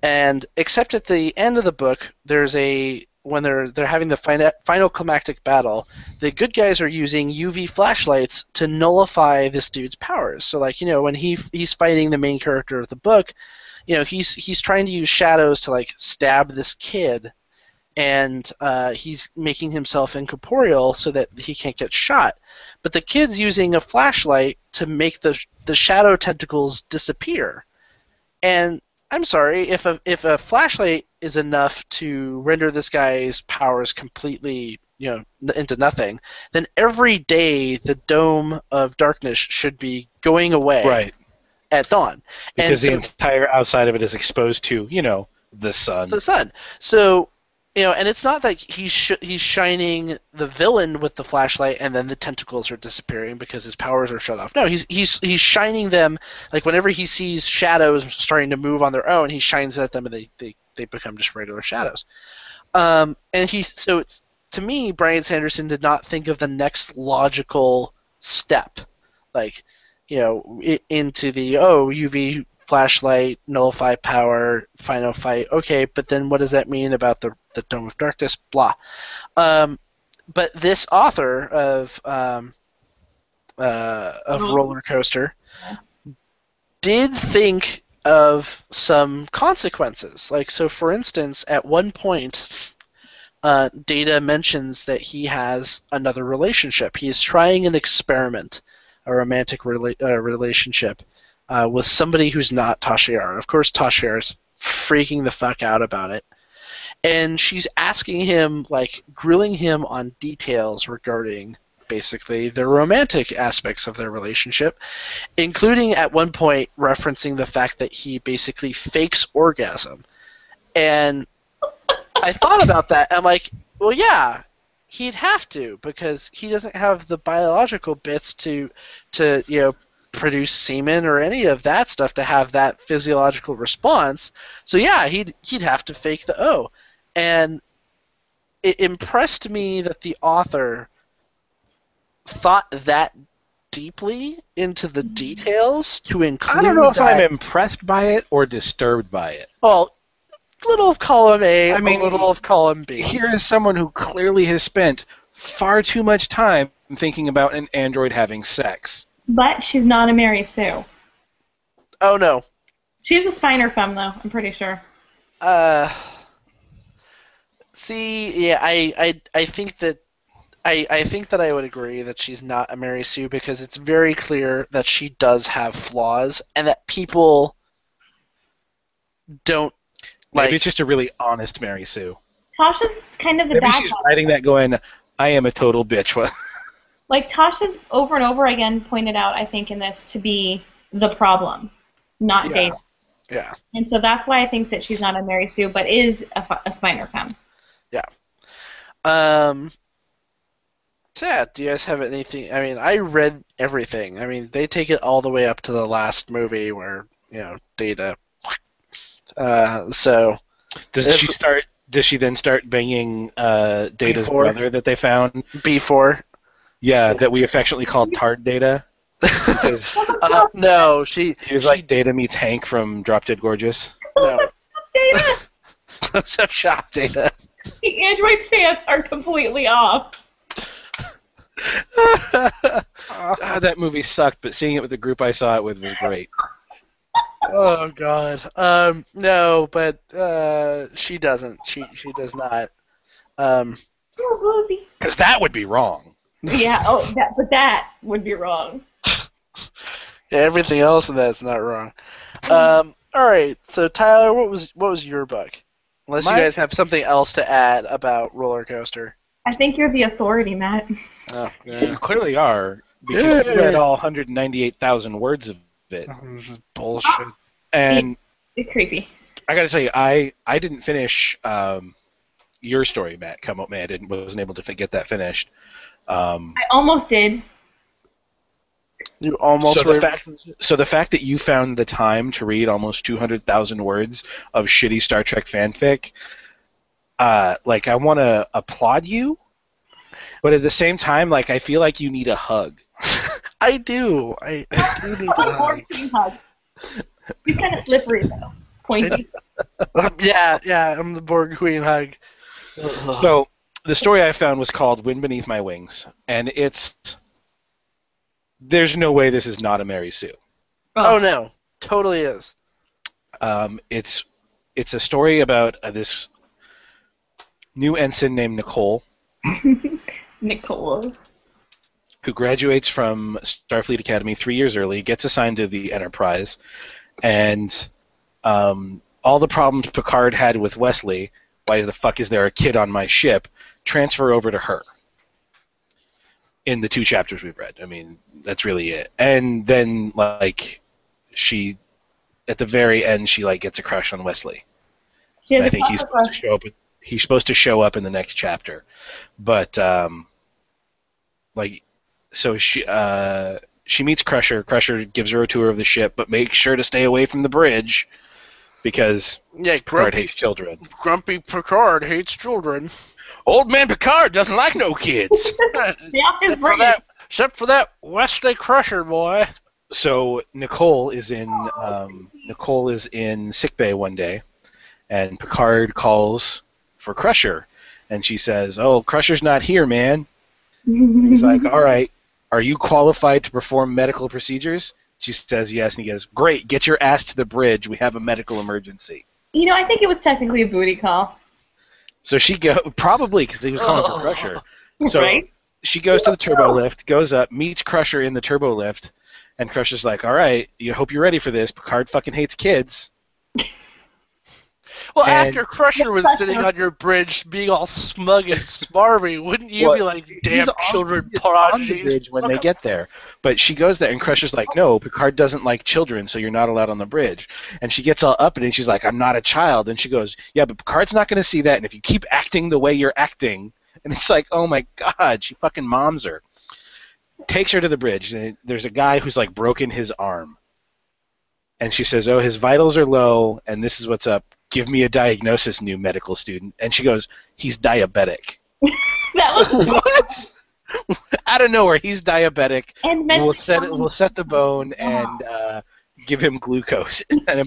And except at the end of the book, there's when they're having the final climactic battle, the good guys are using UV flashlights to nullify this dude's powers. So like when he's fighting the main character of the book, he's trying to use shadows to like stab this kid, and he's making himself incorporeal so that he can't get shot. But the kid's using a flashlight to make the shadow tentacles disappear. And I'm sorry, if a flashlight is enough to render this guy's powers completely, into nothing, then every day the dome of darkness should be going away Right. at dawn. Because and the entire outside of it is exposed to, the sun. the sun. So, and it's not that he's shining the villain with the flashlight and then the tentacles are disappearing because his powers are shut off. No, he's shining them, like whenever he sees shadows starting to move on their own, he shines it at them and they become just regular shadows. And to me, Bryan Sanderson did not think of the next logical step, like into the UV flashlight, nullify power, final fight. Okay, but then what does that mean about the Dome of Darkness? Blah. But this author of Roller Coaster did think of some consequences. Like, so for instance, at one point, Data mentions that he has another relationship. He is trying an experiment, a romantic relationship, with somebody who's not Tasha Yar. Of course, Tasha Yar's freaking the fuck out about it. And she's asking him, like, grilling him on details regarding, basically, the romantic aspects of their relationship, including at one point referencing the fact that he basically fakes orgasm. And I thought about that, and I'm like, well, yeah, he'd have to, because he doesn't have the biological bits to produce semen or any of that stuff to have that physiological response. So yeah, he'd have to fake the O. And it impressed me that the author thought that deeply into the details to include I don't know if that. I'm impressed by it or disturbed by it. Well, little of column A, I mean, a little of column B. Here is someone who clearly has spent far too much time thinking about an android having sex. But she's not a Mary Sue. Oh no. She's a Spiner femme, though, I'm pretty sure. See, yeah, I think that I think that I would agree that she's not a Mary Sue, because it's very clear that she does have flaws and that people don't like. Maybe it's just a really honest Mary Sue. Tasha's kind of the Maybe bad she's guy. writing that going, I am a total bitch. Like, Tasha's over and over again pointed out, I think, in this to be the problem, not Data. Yeah. And so that's why I think that she's not a Mary Sue, but is a Spiner femme. Yeah. So yeah, do you guys have anything? I mean, I read everything. I mean, they take it all the way up to the last movie where Data. So. Does she then start banging Data's Before. brother that they found? B4. Yeah, that we affectionately called Tard Data. Because No, he was like Data meets Hank from Drop Dead Gorgeous. No. Data! Close up shop Data. The android's pants are completely off. That movie sucked, but seeing it with the group I saw it with was great. Oh God. No, but she doesn't. She does not. Oh, Rosie. Because that would be wrong. Yeah. Oh, but that would be wrong. Yeah, everything else in that's not wrong. All right. So Tyler, what was your book? Unless you guys have something else to add about Roller Coaster. I think you're the authority, Matt. Oh, You yeah. clearly are, because you read all 198,000 words of it. This is bullshit. And It's creepy. I got to tell you, I didn't finish your story, Matt. Come up, man. Wasn't able to get that finished. I almost did. You almost were able to. So the fact that you found the time to read almost 200,000 words of shitty Star Trek fanfic, like I want to applaud you, but at the same time, like I feel like you need a hug. I do. I do need a Like hug. Borg Queen hug. He's kind of slippery though. Pointy. Yeah, I'm the Borg Queen hug. So the story I found was called "Wind Beneath My Wings," and there's no way this is not a Mary Sue. Oh no, totally is. It's a story about this new ensign named Nicole, Nicole. who graduates from Starfleet Academy 3 years early, gets assigned to the Enterprise, and all the problems Picard had with Wesley, why the fuck is there a kid on my ship, transfer over to her. In the 2 chapters we've read. I mean, that's really it. And then, like, she, at the very end, she, like, gets a crush on Wesley. She has I think he's supposed to show up. He's supposed to show up in the next chapter, but like, so she meets Crusher. Crusher gives her a tour of the ship, but makes sure to stay away from the bridge because Picard hates children. Grumpy Picard hates children. Old man Picard doesn't like no kids. Except for that Wesley Crusher boy. So Nicole is in sickbay one day, and Picard calls for Crusher, and she says, "Oh, Crusher's not here, man." He's like, "All right, are you qualified to perform medical procedures?" She says yes, and he goes, "Great, get your ass to the bridge. We have a medical emergency." You know, I think it was technically a booty call. So she probably because he was calling for Crusher. So Right? she goes to the turbo lift, goes up, meets Crusher in the turbo lift, and Crusher's like, "All right, you hope you're ready for this. Picard fucking hates kids." Well, And- after Crusher was sitting on your bridge being all smug and smarmy, wouldn't you Well, be like, he's damn on- children he's on the prodigies? bridge when they get there. But she goes there, and Crusher's like, "No, Picard doesn't like children, so you're not allowed on the bridge." And she gets all up, and she's like, "I'm not a child." And she goes, "Yeah, but Picard's not going to see that, and if you keep acting the way you're acting..." And it's like, oh my god, she fucking moms her. Takes her to the bridge, and there's a guy who's like broken his arm. And she says, "Oh, his vitals are low, and this is what's up. Give me a diagnosis, new medical student." And she goes, "He's diabetic." That was What? Out of nowhere, he's diabetic. and We'll set the bone and give him glucose. And I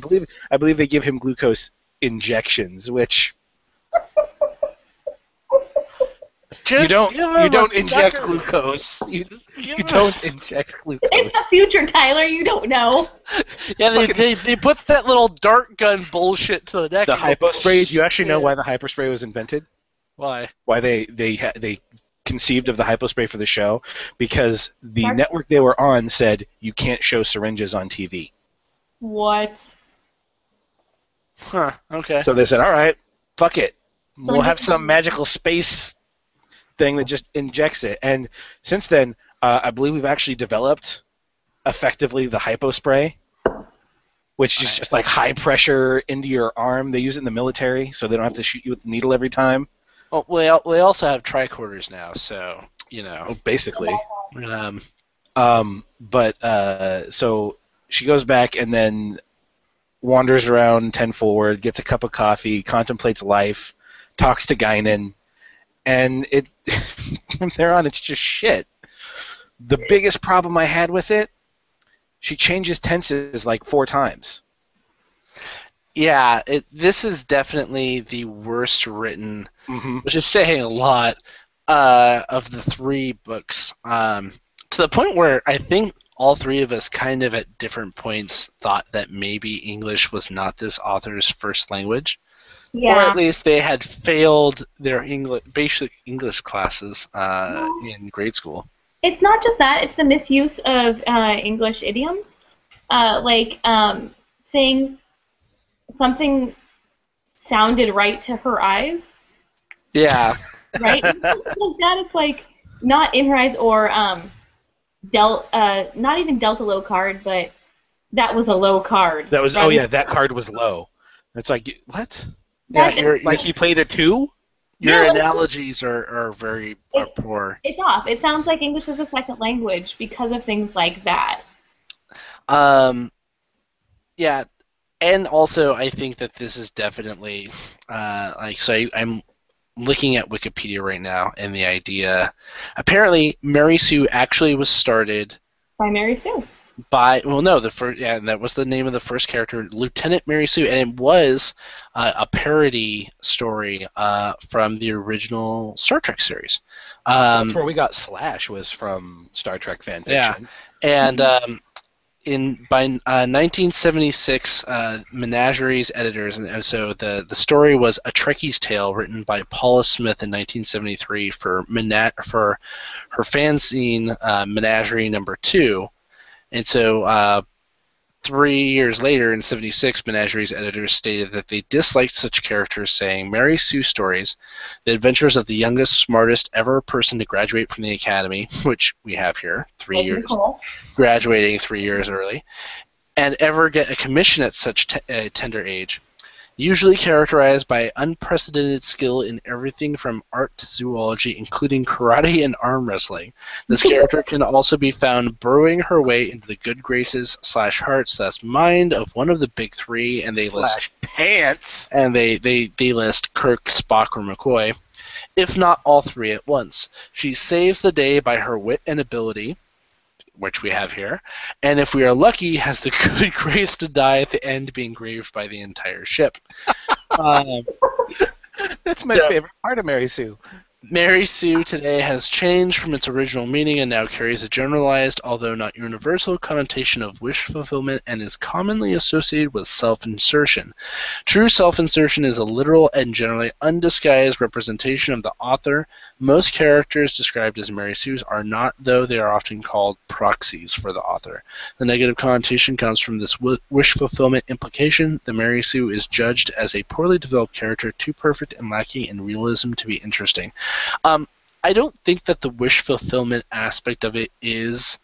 believe they give him glucose injections, which you don't inject glucose. You don't inject glucose. It's the future, Tyler. You don't know. Yeah, they put that little dart gun bullshit to the neck. The hypo spray. Do you actually know why the hyper spray was invented? Why? Why they conceived of the hypo spray for the show? Because the network they were on said you can't show syringes on TV. What? Huh, okay. So they said, all right, fuck it. So We'll have some magical space thing that just injects it. And since then, I believe we've actually developed effectively the hypo spray, which is just like high pressure into your arm. They use it in the military, so they don't have to shoot you with the needle every time. Well, they also have tricorders now, so, you know. Basically. But So she goes back and then wanders around 10 forward, gets a cup of coffee, contemplates life, talks to Guinan, and it from there on it's just shit. The biggest problem I had with it, she changes tenses like 4 times. yeah, this is definitely the worst written, which is saying a lot, of the 3 books. To the point where I think all 3 of us kind of at different points thought that maybe English was not this author's first language. Yeah. Or at least they had failed their basic English classes in grade school. It's not just that; it's the misuse of English idioms, like saying something sounded right to her eyes. Yeah. Right? Like that, it's like not in her eyes or not even dealt a low card, but that was a low card. That was right? Oh yeah, that card was low. It's like what? Yeah, Like he played a 2? Your Yeah, analogies are very poor. It's off. It sounds like English is a second language because of things like that. Um, yeah, and also I think that this is definitely I'm looking at Wikipedia right now, and the idea apparently Mary Sue actually was started By Mary Sue. by no the first that was the name of the first character, Lieutenant Mary Sue, and it was a parody story from the original Star Trek series. That's where we got Slash, was from Star Trek fan Yeah, fiction. and in by 1976, Menagerie's editors, and so the story was A Trekkie's Tale, written by Paula Smith in 1973 for for her fanzine Menagerie #2, and so 3 years later, in '76, Menagerie's editors stated that they disliked such characters, saying, Mary Sue stories, the adventures of the youngest, smartest ever person to graduate from the academy, which we have here, 3 years, graduating 3 years early, and ever get a commission at such a tender age. Usually characterized by unprecedented skill in everything from art to zoology, including karate and arm wrestling. This character can also be found burrowing her way into the good graces / hearts / mind of one of the big three, and they list pants. And they list Kirk, Spock, or McCoy, if not all three at once. She saves the day by her wit and ability, which we have here, and if we are lucky, has the good grace to die at the end, being engraved by the entire ship. That's my favorite part of Mary Sue. Mary Sue today has changed from its original meaning and now carries a generalized, although not universal, connotation of wish fulfillment and is commonly associated with self-insertion. True self-insertion is a literal and generally undisguised representation of the author. Most characters described as Mary Sues are not, though they are often called proxies for the author. The negative connotation comes from this wish fulfillment implication. The Mary Sue is judged as a poorly developed character, too perfect and lacking in realism to be interesting. I don't think that the wish fulfillment aspect of it is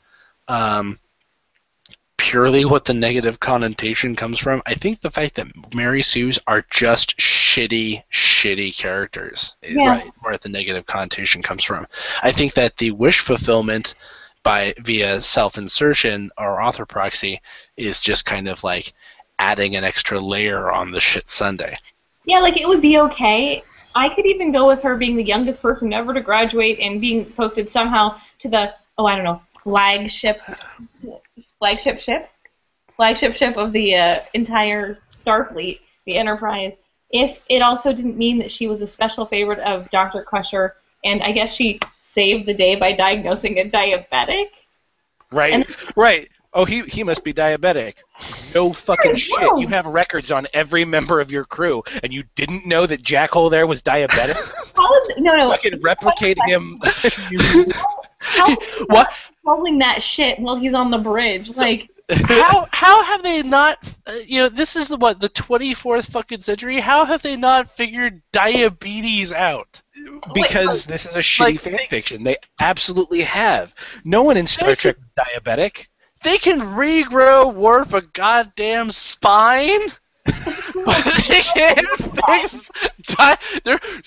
purely what the negative connotation comes from. I think the fact that Mary Sues are just shitty characters is where the negative connotation comes from. I think that the wish fulfillment via self-insertion or author proxy is just kind of like adding an extra layer on the shit sundae. Yeah, like it would be okay. I could even go with her being the youngest person ever to graduate and being posted somehow to the, flagship ship of the entire Starfleet, the Enterprise, if it also didn't mean that she was a special favorite of Dr. Crusher, and I guess she saved the day by diagnosing a diabetic. Right, right. Oh, he must be diabetic. No fucking shit. No. You have records on every member of your crew, and you didn't know that Jackhole there was diabetic? How is it? No. Fucking replicate him. How What? Rolling that shit while he's on the bridge, like. How have they not? This is the 24th fucking century. How have they not figured diabetes out? Because this is a shitty fan fiction. They absolutely have. No one in Star Trek is diabetic. They can regrow Worf a goddamn spine, but they can't fix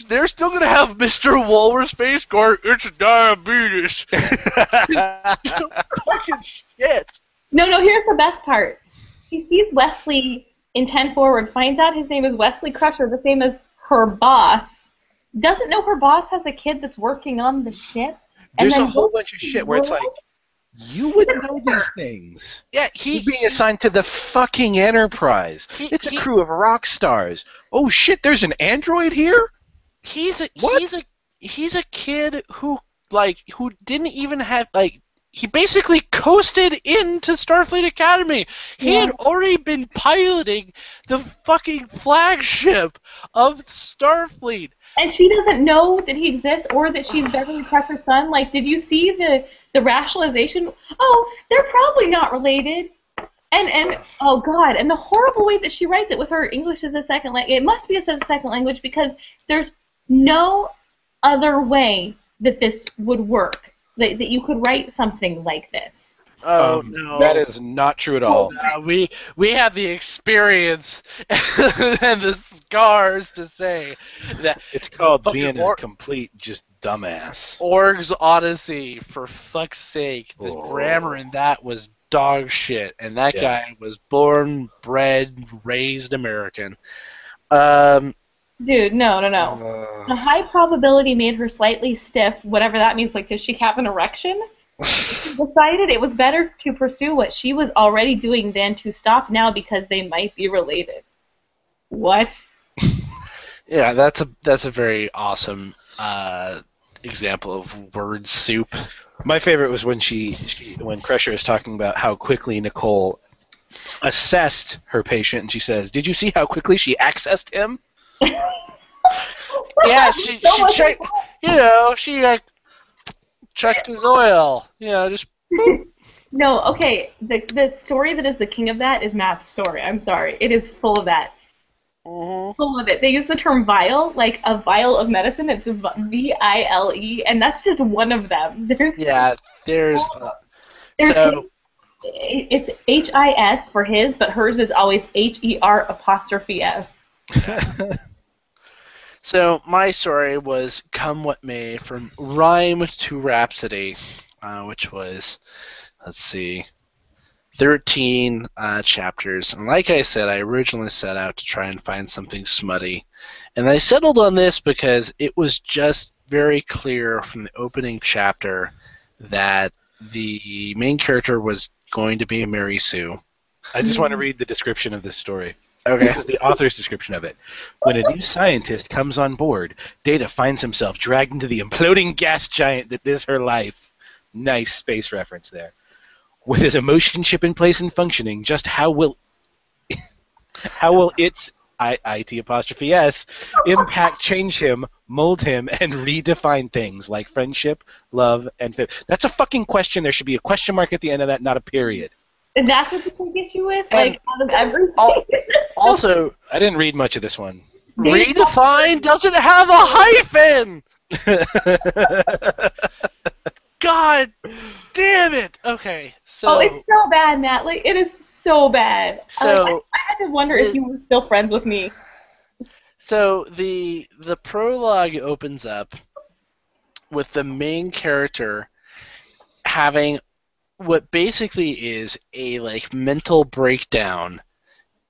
They're still gonna have Mr. Walrus face going, "It's diabetes." Fucking shit. No, here's the best part. She sees Wesley in 10 Forward, finds out his name is Wesley Crusher, the same as her boss. Doesn't know her boss has a kid that's working on the ship. There's a whole bunch of shit where it's like, you would know these things. Yeah, he's being assigned to the fucking Enterprise. It's a crew of rock stars. Oh shit, there's an android here? He's a kid who didn't even have he basically coasted into Starfleet Academy. He had already been piloting the fucking flagship of Starfleet. And she doesn't know that he exists or that she's Beverly Crusher's son. Like, did you see the rationalization? Oh, they're probably not related. And oh god, and the horrible way that she writes it with her English as a second language. It must be as a second language because there's no other way that this would work. That you could write something like this. Oh no. That is not true at all. We have the experience and the scars to say that It's called fucking being a complete just dumbass. Org's Odyssey, for fuck's sake. The grammar Oh. in that was dog shit, and that Yeah. guy was born, bred, raised American. Um, Dude, no. The Uh, high probability made her slightly stiff, whatever that means. Like, does she have an erection? She decided it was better to pursue what she was already doing than to stop now because they might be related. What? yeah, that's a very awesome example of word soup. my favorite was when when Crusher is talking about how quickly Nicole assessed her patient, and she says, "Did you see how quickly she accessed him?" Yeah, she checked. She like checked his oil. Just No, okay. The story that is the king of that is Matt's story. I'm sorry. It is full of that. Full of it. They use the term vial, like a vial of medicine. It's VILE, and that's just one of them. yeah. There's There's so it's HIS for his, but hers is always HER''S. so my story was Come What May, from Rhyme to Rhapsody, which was, let's see, 13 chapters. And like I said, I originally set out to try and find something smutty. And I settled on this because it was just very clear from the opening chapter that the main character was going to be Mary Sue. I just want to read the description of this story. Okay. This is the author's description of it. When a new scientist comes on board, Data finds himself dragged into the imploding gas giant that is her life. Nice space reference there. With his emotion chip in place and functioning, just how will its IT' impact change him, mold him, and redefine things like friendship, love, and That's a fucking question. There should be a question mark at the end of that, not a period. And that's what you take issue with? And like, out of everything? Also, I didn't read much of this one. redefine doesn't have a hyphen! God damn it! Okay, so... Oh, it's so bad, Matt. Like, it is so bad. So, I had to wonder if you were still friends with me. So the prologue opens up with the main character having what basically is a mental breakdown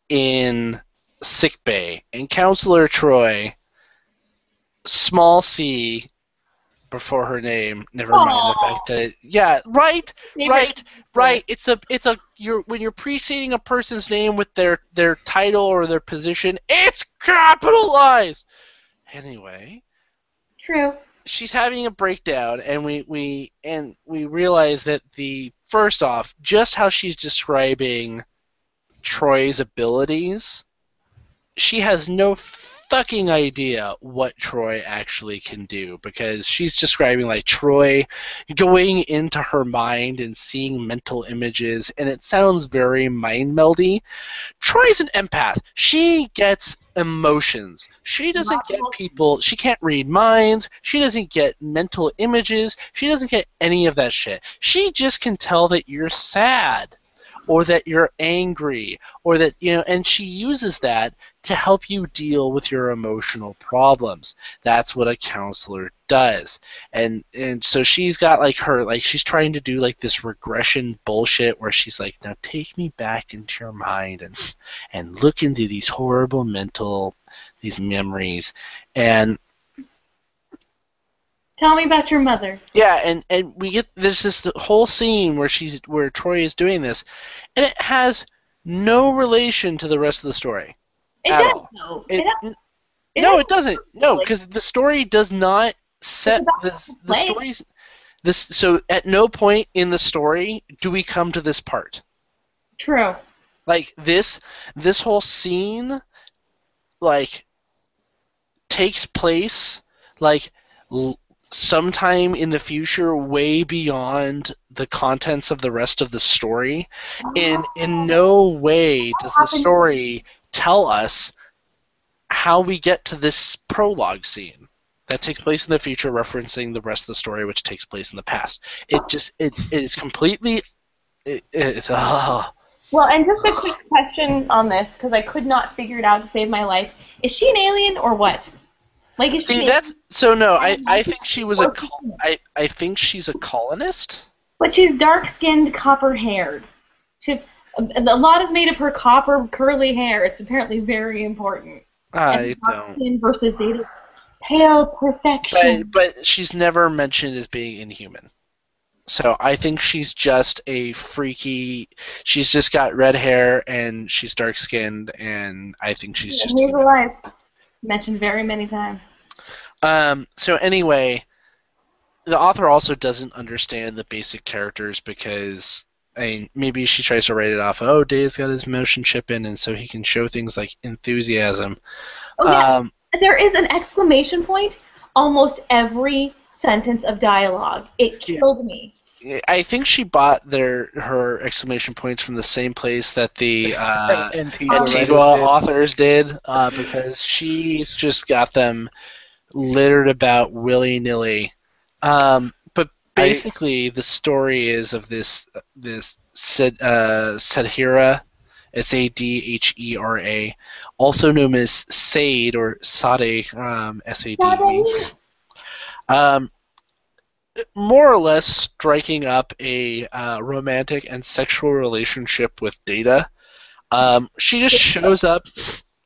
in sickbay, and Counselor Troy, small c before her name, never mind the fact that right. When you're preceding a person's name with their title or their position, it's capitalized. Anyway, True. she's having a breakdown, and we realize that first off, just how she's describing Troy's abilities, she has no fucking idea what Troy actually can do, because she's describing Troy going into her mind and seeing mental images, and it sounds very mind meldy. Troy's an empath. She gets emotions. She doesn't get people. She can't read minds. She doesn't get mental images. She doesn't get any of that shit. She just can tell that you're sad, or that you're angry, or that, and she uses that to help you deal with your emotional problems. That's what a counselor does. And so she's got she's trying to do this regression bullshit where she's like, now take me back into your mind and look into these horrible these memories. And tell me about your mother. yeah, and we get this whole scene where Troy is doing this, and it has no relation to the rest of the story. It at does, all. though. It doesn't. No, because the story does not set the stories. So at no point in the story do we come to this part. True. This whole scene takes place sometime in the future, way beyond the contents of the rest of the story. In no way does the story tell us how we get to this prologue scene that takes place in the future, referencing the rest of the story, which takes place in the past. It is completely Oh. Well, and just a quick question on this, because I could not figure it out to save my life. Is she an alien or what? Like, is See, she that's so no. I a think she was or is she human? I think she's a colonist. But she's dark-skinned, copper-haired. She's a lot is made of her copper curly hair. It's apparently very important. And I dark don't. skin versus data pale perfection. But she's never mentioned as being inhuman. So I think she's just a freaky. She's just got red hair and she's dark skinned, and I think she's just Hazel human. eyes. Mentioned very many times. So anyway, the author also doesn't understand the basic characters because I mean, maybe she tries to write it off. Oh, Dave's got his motion chip in, and so he can show things like enthusiasm. Oh yeah, there is an exclamation point almost every sentence of dialogue. It Yeah. killed me. I think she bought her exclamation points from the same place that the Antigua Antigua writers did. authors did, because she's just got them littered about willy-nilly. But basically, the story is of this Sadhira, Sadhera, also known as Sade or Sade, Sade. Um, More or less striking up a romantic and sexual relationship with Data. She just shows up.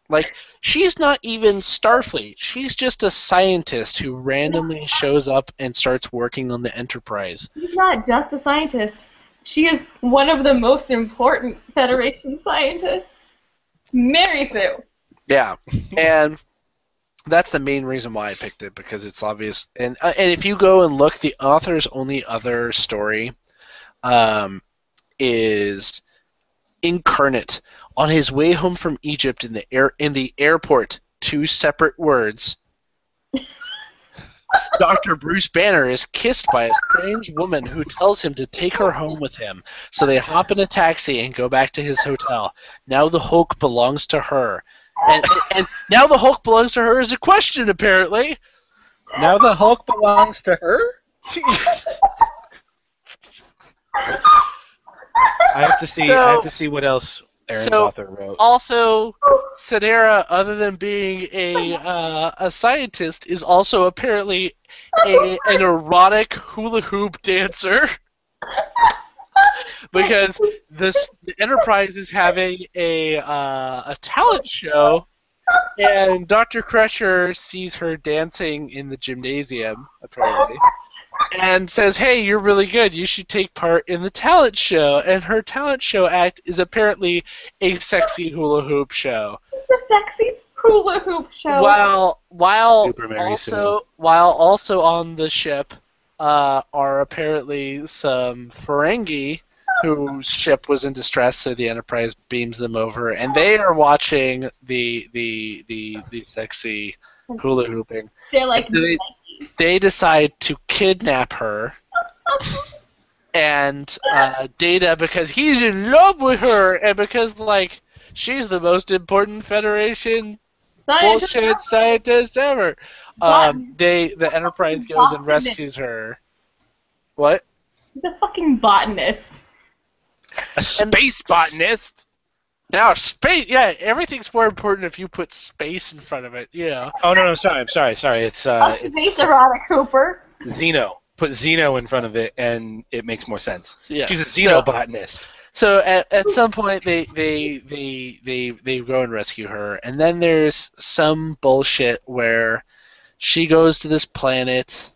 Like, she's not even Starfleet. She's just a scientist who randomly shows up and starts working on the Enterprise. She's not just a scientist. She is one of the most important Federation scientists. Mary Sue. Yeah, and that's the main reason why I picked it, because it's obvious. And if you go and look, the author's only other story is Incarnate. On his way home from Egypt in the airport, two separate words. Dr. Bruce Banner is kissed by a strange woman who tells him to take her home with him. So they hop in a taxi and go back to his hotel. Now the Hulk belongs to her. And now the Hulk belongs to her is a question, apparently. Now the Hulk belongs to her? I have to see what else Aaron's author wrote. Also, Sadhera, other than being a scientist, is also apparently an erotic hula hoop dancer. Because the Enterprise is having a talent show, and Dr. Crusher sees her dancing in the gymnasium, apparently, and says, "Hey, you're really good. You should take part in the talent show." And her talent show act is apparently a sexy hula hoop show. The sexy hula hoop show. While Super Mary Sue. also on the ship are apparently some Ferengi whose ship was in distress, so the Enterprise beams them over, and they are watching the sexy hula hooping. They're like, They decide to kidnap her, and Data, because he's in love with her, and because like she's the most important Federation bullshit scientist ever. The Enterprise goes and rescues her. What? He's a fucking botanist. A space botanist? Now space, yeah, everything's more important if you put space in front of it. Yeah. Oh no, sorry. It's Space erotic hooper. Xeno. Put Xeno in front of it, and it makes more sense. Yeah. She's a xenobotanist. So at some point they go and rescue her, and then there's some bullshit where she goes to this planet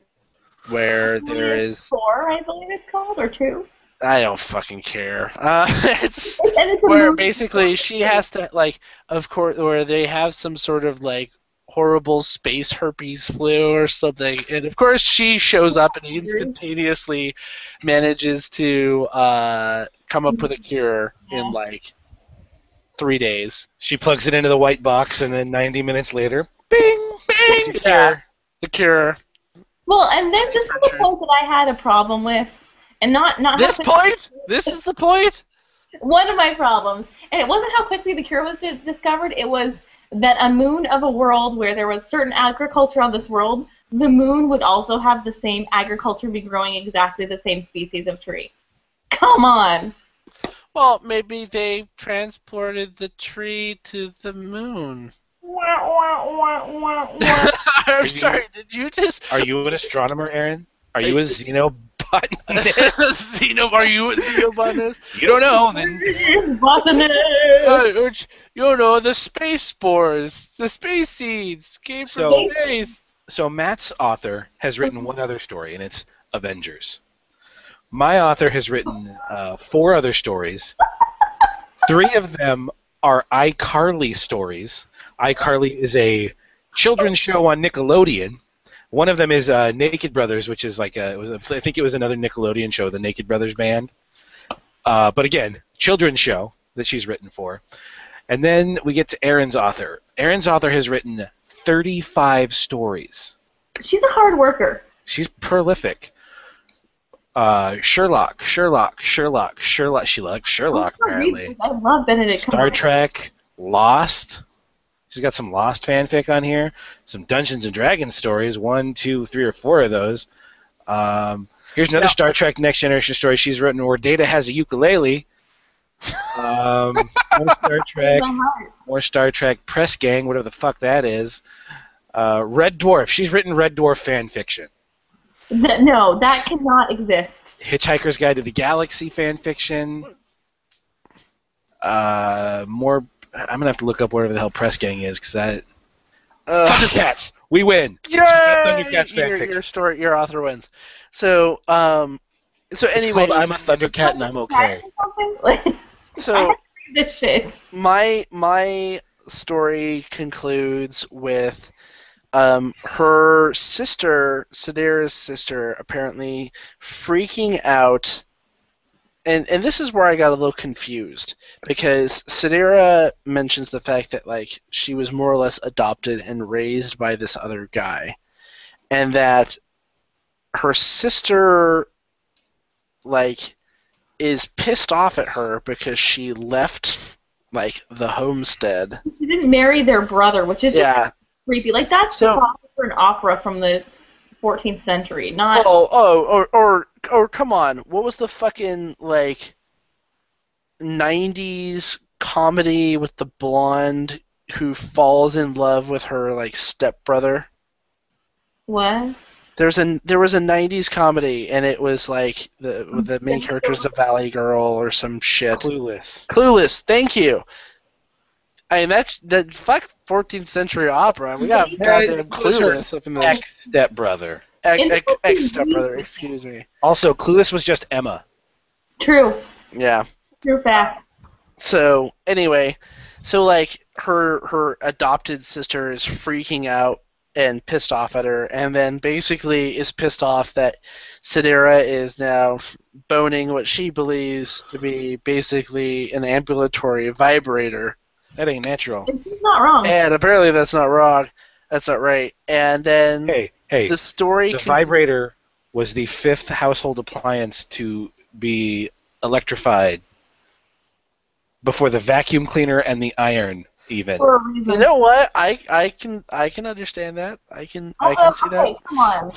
where there is 4, I believe it's called, or 2. I don't fucking care. It's And it's a where movie. basically she has to, like, of course, where they have some sort of like horrible space herpes flu or something, and of course she shows up and instantaneously manages to come up with a cure in like 3 days. She plugs it into the white box, and then 90 minutes later, bing, Bing! the Yeah, cure. the cure. Well, and then this was a point that I had a problem with, and not This point? This is the point? one of my problems, and it wasn't how quickly the cure was discovered. It was that a moon of a world where there was certain agriculture on this world, the moon would also have the same agriculture be growing exactly the same species of tree. Come on. Well, maybe they transported the tree to the moon. I'm Are you sorry, did you just... are you an astronomer, Aaron? Are you a I- xenobotanist? Are you a xenobotanist? You don't know, then. Botanist. The space spores, the space seeds came from So, space. so Matt's author has written one other story, and it's Avengers. My author has written 4 other stories. 3 of them are iCarly stories. iCarly is a children's show on Nickelodeon. One of them is Naked Brothers, which is like I think it was another Nickelodeon show, the Naked Brothers Band. But again, children's show that she's written for. And then we get to Aaron's author. Aaron's author has written 35 stories. She's a hard worker. She's prolific. Sherlock. She likes Sherlock apparently. I love Benedict Star Cumberbatch. Trek, Lost. She's got some Lost fanfic on here. Some Dungeons and Dragons stories. 1, 2, 3, or 4 of those. Here's another Star Trek Next Generation story she's written where Data has a ukulele. More Star Trek Press Gang, whatever the fuck that is. Red Dwarf. She's written Red Dwarf fan fiction. No, that cannot exist. Hitchhiker's Guide to the Galaxy fan fiction. More. I'm gonna have to look up whatever the hell Press Gang is because that. Thundercats. We win. Yay! Thundercats fan fiction. Your author wins. So It's anyway, called I'm a Thundercat and I'm okay. I so have to read this shit. my story concludes with her sister, Sidera's sister, apparently freaking out. And this is where I got a little confused because Sidera mentions the fact that like she was more or less adopted and raised by this other guy, and that her sister like is pissed off at her because she left like the homestead. She didn't marry their brother, which is just creepy. Like that's So- the plot for an opera from the 14th century, not. Or come on, what was the fucking like 90s comedy with the blonde who falls in love with her like stepbrother? What? There was a 90s comedy and it was like the main character's a valley girl or some shit. Clueless. Thank you. I mean that fuck 14th century opera. We got goddamn Clueless up in the Ex-stepbrother. ex-stepbrother, excuse me. Also, Clueless was just Emma. True. Yeah. True fact. So anyway, so like her adopted sister is freaking out and pissed off at her, and then basically is pissed off that Sidera is now boning what she believes to be basically an ambulatory vibrator. That ain't natural. And she's not wrong. And apparently that's not wrong. That's not right. And then Hey, the story the vibrator was the 5th household appliance to be electrified before the vacuum cleaner and the iron even. For a reason. You know what? I can understand that. I can see that. Okay, come on.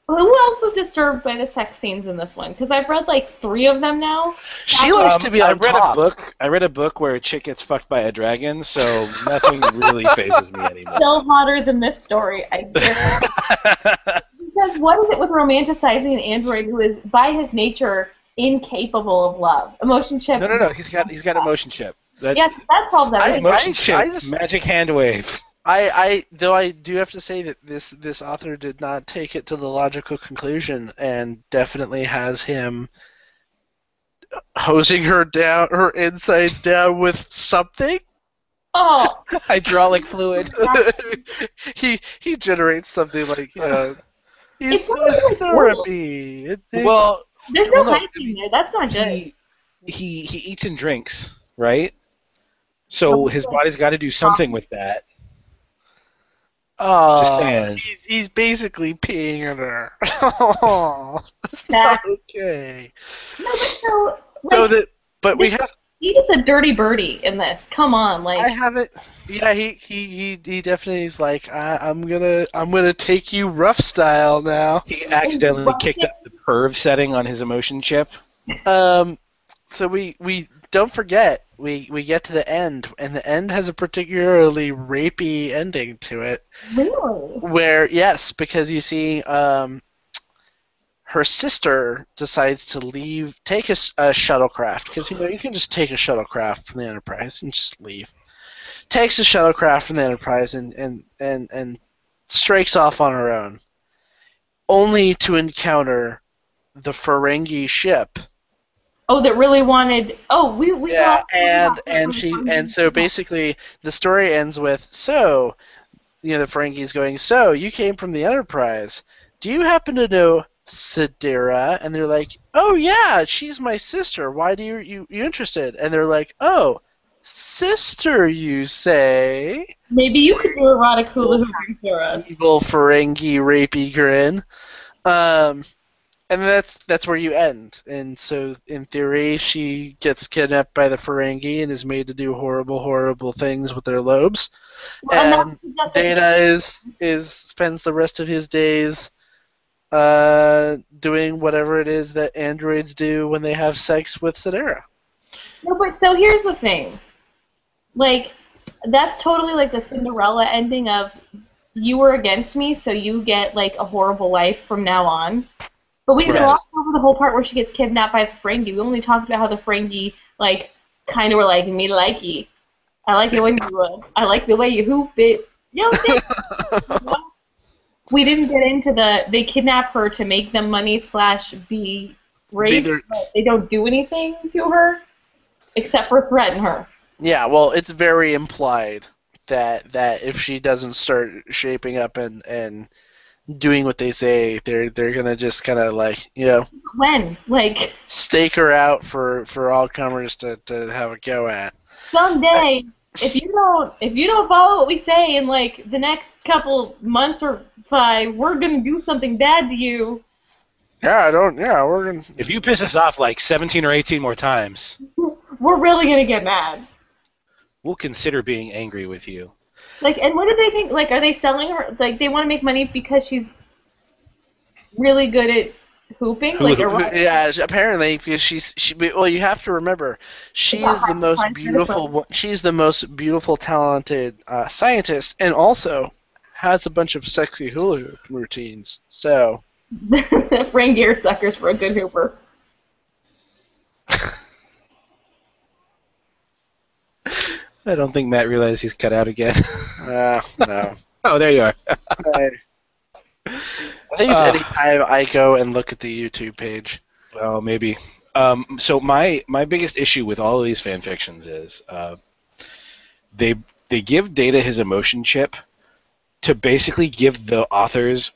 Who else was disturbed by the sex scenes in this one? Because I've read like 3 of them now. She likes to be on top. I read a book where a chick gets fucked by a dragon, so nothing really phases me anymore. Still hotter than this story, I guess. Because what is it with romanticizing an android who is, by his nature, incapable of love? Emotion chip. No. He's got emotion chip. Yeah, that solves everything. Emotion chip. Magic hand wave. Though I do have to say that this author did not take it to the logical conclusion and definitely has him hosing her insides down with something. Oh. Hydraulic fluid. he generates something like It's therapy. Well, there's no hyping there. That's not good. He eats and drinks, right? So his body's got to do something with that. Oh, just saying. He's basically peeing on her. Oh, that's not okay. No, but we have. He is a dirty birdie in this. Come on, like. I have it. Yeah, he definitely is like I'm gonna take you rough style now. He accidentally kicked up the perv setting on his emotion chip. So we don't forget we get to the end, and the end has a particularly rapey ending to it. Really? Where yes, because you see, her sister decides to take a shuttlecraft, because you can just take a shuttlecraft from the Enterprise and just leave. Takes a shuttlecraft from the Enterprise and strikes off on her own, only to encounter the Ferengi ship. Oh, that really wanted. Oh, we Yeah, lost. and so basically the story ends with, so the Ferengi's going, so you came from the Enterprise. Do you happen to know Sidera? And they're like, oh yeah, she's my sister. Why do you interested? And they're like, oh, sister, you say? Maybe you could do erotic hula hooping for us. Evil Ferengi rapey grin. Um, and that's where you end. And so, in theory, she gets kidnapped by the Ferengi and is made to do horrible, horrible things with their lobes. Well, And and that's Data is spends the rest of his days doing whatever it is that androids do when they have sex with Sidera. no, but so here's the thing. Like, that's totally like the Cinderella ending of you were against me, so you get like a horrible life from now on. But we Right. glossed over the whole part where she gets kidnapped by the Ferengi. We only talked about how the Ferengi like kind of were like me likey. I like it when I like the way you hoop it. You know, we didn't get into they kidnap her to make them money / be raped. But they don't do anything to her except for threaten her. Yeah, well, it's very implied that if she doesn't start shaping up and doing what they say, they're gonna just kind of like When? Like stake her out for all comers to have a go at. someday, if you don't follow what we say in like the next couple months or 5, we're gonna do something bad to you. Yeah, we're gonna. If you piss us off like 17 or 18 more times, We're really gonna get mad. we'll consider being angry with you. Like, and what do they think? Like, are they selling her? Like, they want to make money because she's really good at hooping? Like, or what? Yeah, apparently because well, you have to remember, she is the most beautiful. She's the most beautiful, talented scientist, and also has a bunch of sexy hula hoop routines. So. Ferengi are suckers for a good hooper. I don't think Matt realized he's cut out again. No. Oh, there you are. I think it's any time I go and look at the YouTube page. Well, maybe. So my biggest issue with all of these fan fictions is they give Data his emotion chip to basically give the authors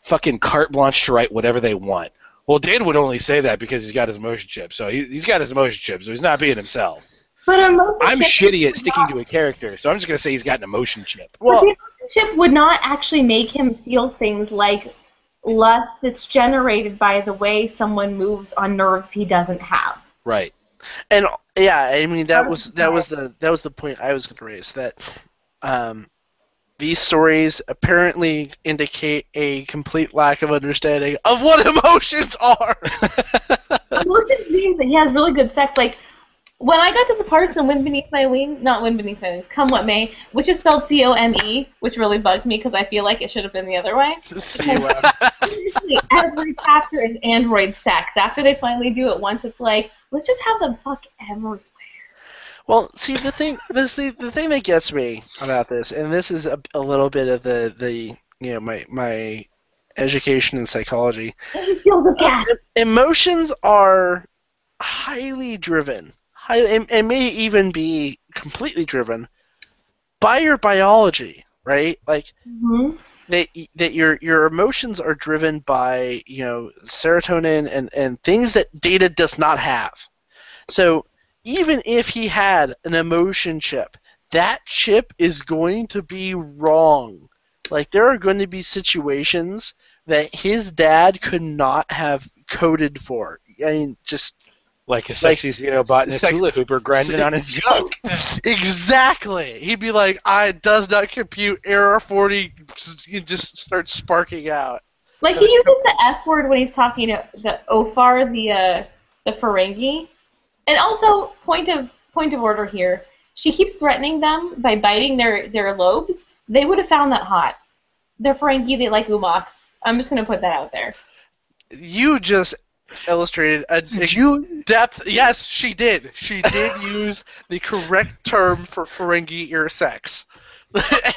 fucking carte blanche to write whatever they want. Well, Data would only say that because he's got his emotion chip. So he's got his emotion chip, so he's not being himself. But I'm shitty at sticking to a character, so I'm just going to say he's got an emotion chip. Well, the emotion chip would not actually make him feel things like lust that's generated by the way someone moves on nerves he doesn't have. Right. And yeah, I mean that was the point I was going to raise, that these stories apparently indicate a complete lack of understanding of what emotions are. Emotions means that he has really good sex. Like, when I got to the parts in Wind Beneath My Wing, not Wind Beneath My Wings, Come What May, which is spelled C-O-M-E, which really bugs me because I feel like it should have been the other way. Every chapter is android sex. After they finally do it once, it's like, let's just have them fuck everywhere. Well, see, the thing that gets me about this, and this is a little bit of the my education in psychology. It just feels a cat. Emotions are highly driven, and may even be completely driven by your biology, right? Like that your emotions are driven by serotonin and things that Data does not have. So even if he had an emotion chip, that chip is going to be wrong. Like, there are going to be situations that his dad could not have coded for. I mean, just like a sexy xenobotanist hula hooper grinding on his junk. Exactly. He'd be like, "I does not compute, error 40." You just start sparking out. Like, he uses the F word when he's talking to the Ofar, the Ferengi. And also, point of order here. She keeps threatening them by biting their lobes. They would have found that hot. They're Ferengi. They like umaks. I'm just gonna put that out there. You just illustrated a Did you? depth. Yes, she did. She did use the correct term for Ferengi ear sex.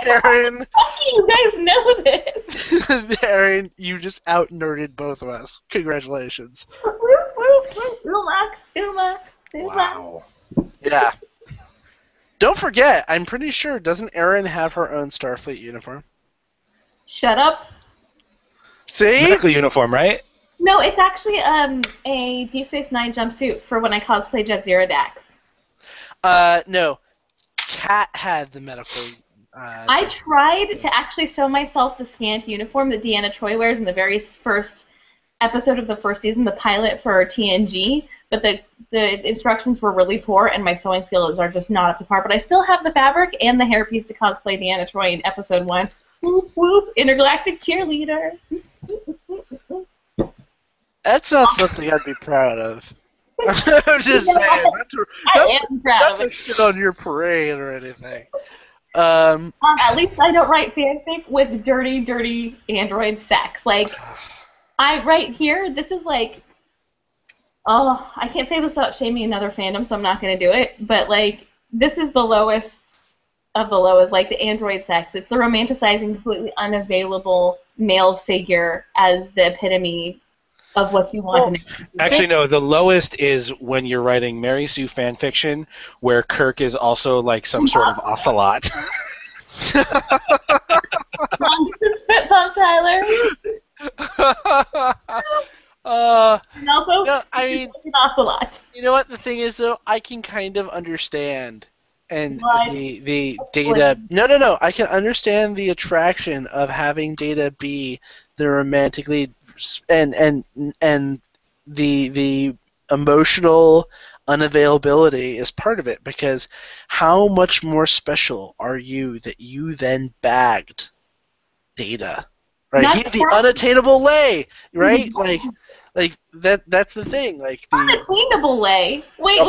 Aaron, You guys know this. Aaron, you just out nerded both of us. Congratulations. Umaks, umaks, umaks. Wow. Yeah. Don't forget, I'm pretty sure, doesn't Aaron have her own Starfleet uniform? Shut up. See? Medical uniform, right? No, it's actually a Deep Space Nine jumpsuit for when I cosplay Jet Zero Dax. No. Kat had the medical. I tried to actually sew myself the scant uniform that Deanna Troi wears in the very first episode of the first season, the pilot for TNG, but the instructions were really poor, and my sewing skills are just not up to par. But I still have the fabric and the hairpiece to cosplay Deanna Troi in episode 1. Whoop, whoop, intergalactic cheerleader. That's not something I'd be proud of. I'm just saying, I am proud not of to it. shit on your parade or anything. At least I don't write fanfic with dirty, dirty android sex. Like, I write here, this is like, oh, I can't say this without shaming another fandom, so I'm not going to do it, but, like, this is the lowest of the lowest, like, the android sex. It's the romanticizing completely unavailable male figure as the epitome of what you want to make. Actually, no. The lowest is when you're writing Mary Sue fan fiction, where Kirk is also like some sort of ocelot. Spit pump, Tyler. And also, no, I mean, an ocelot. you know what the thing is though? I can kind of understand, and What? the Explain. Data. No. I can understand the attraction of having Data be the romantically and the emotional unavailability is part of it, because how much more special are you that you then bagged Data, right? Not He's the that- unattainable lay, right? Like that's the thing. Like the Unattainable lay. Wait.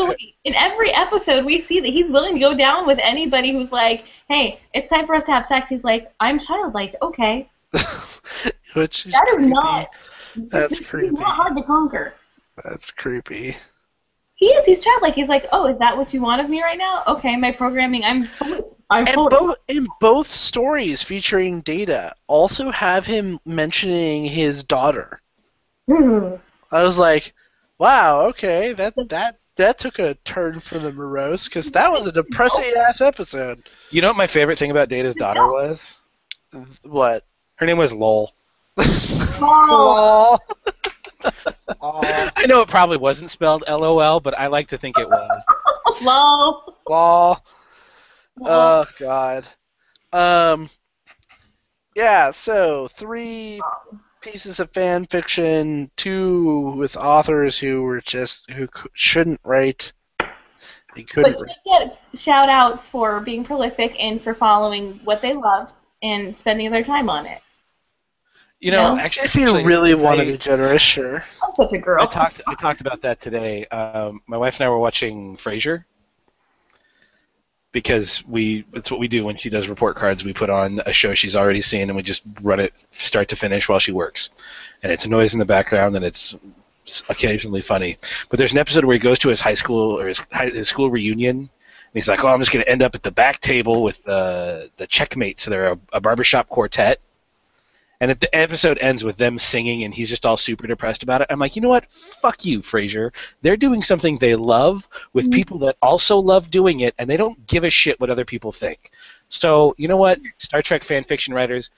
In every episode, we see that he's willing to go down with anybody who's like, "Hey, it's time for us to have sex." He's like, "I'm childlike." Okay. which is That is creepy. not. That's He's creepy. not hard to conquer. That's creepy. He is. He's childlike. He's like, "Oh, is that what you want of me right now? Okay, my programming. I'm And both stories featuring Data also have him mentioning his daughter. I was like, wow, okay, that took a turn for the morose, because that was a depressing ass episode. You know what my favorite thing about Data's daughter was? What? Her name was Lol. Oh, Aw. I know it probably wasn't spelled LOL, but I like to think it was. lol. Aw. Oh God. Yeah. So 3 pieces of fan fiction, 2 with authors who shouldn't write. They But couldn't. should get shout outs for being prolific and for following what they love and spending their time on it. You know, No? actually, If you really want to be generous, sure. I'm such a girl. I talked about that today. My wife and I were watching Frasier because it's what we do when she does report cards. We put on a show she's already seen and we just run it start to finish while she works. And it's a noise in the background and it's occasionally funny. But there's an episode where he goes to his high school or his school reunion. And he's like, "Oh, I'm just going to end up at the back table with the checkmates. So they're a barbershop quartet." And the episode ends with them singing, and he's just all super depressed about it. I'm like, you know what? Fuck you, Frasier. They're doing something they love with people that also love doing it, and they don't give a shit what other people think. So, you know what? Star Trek fan fiction writers,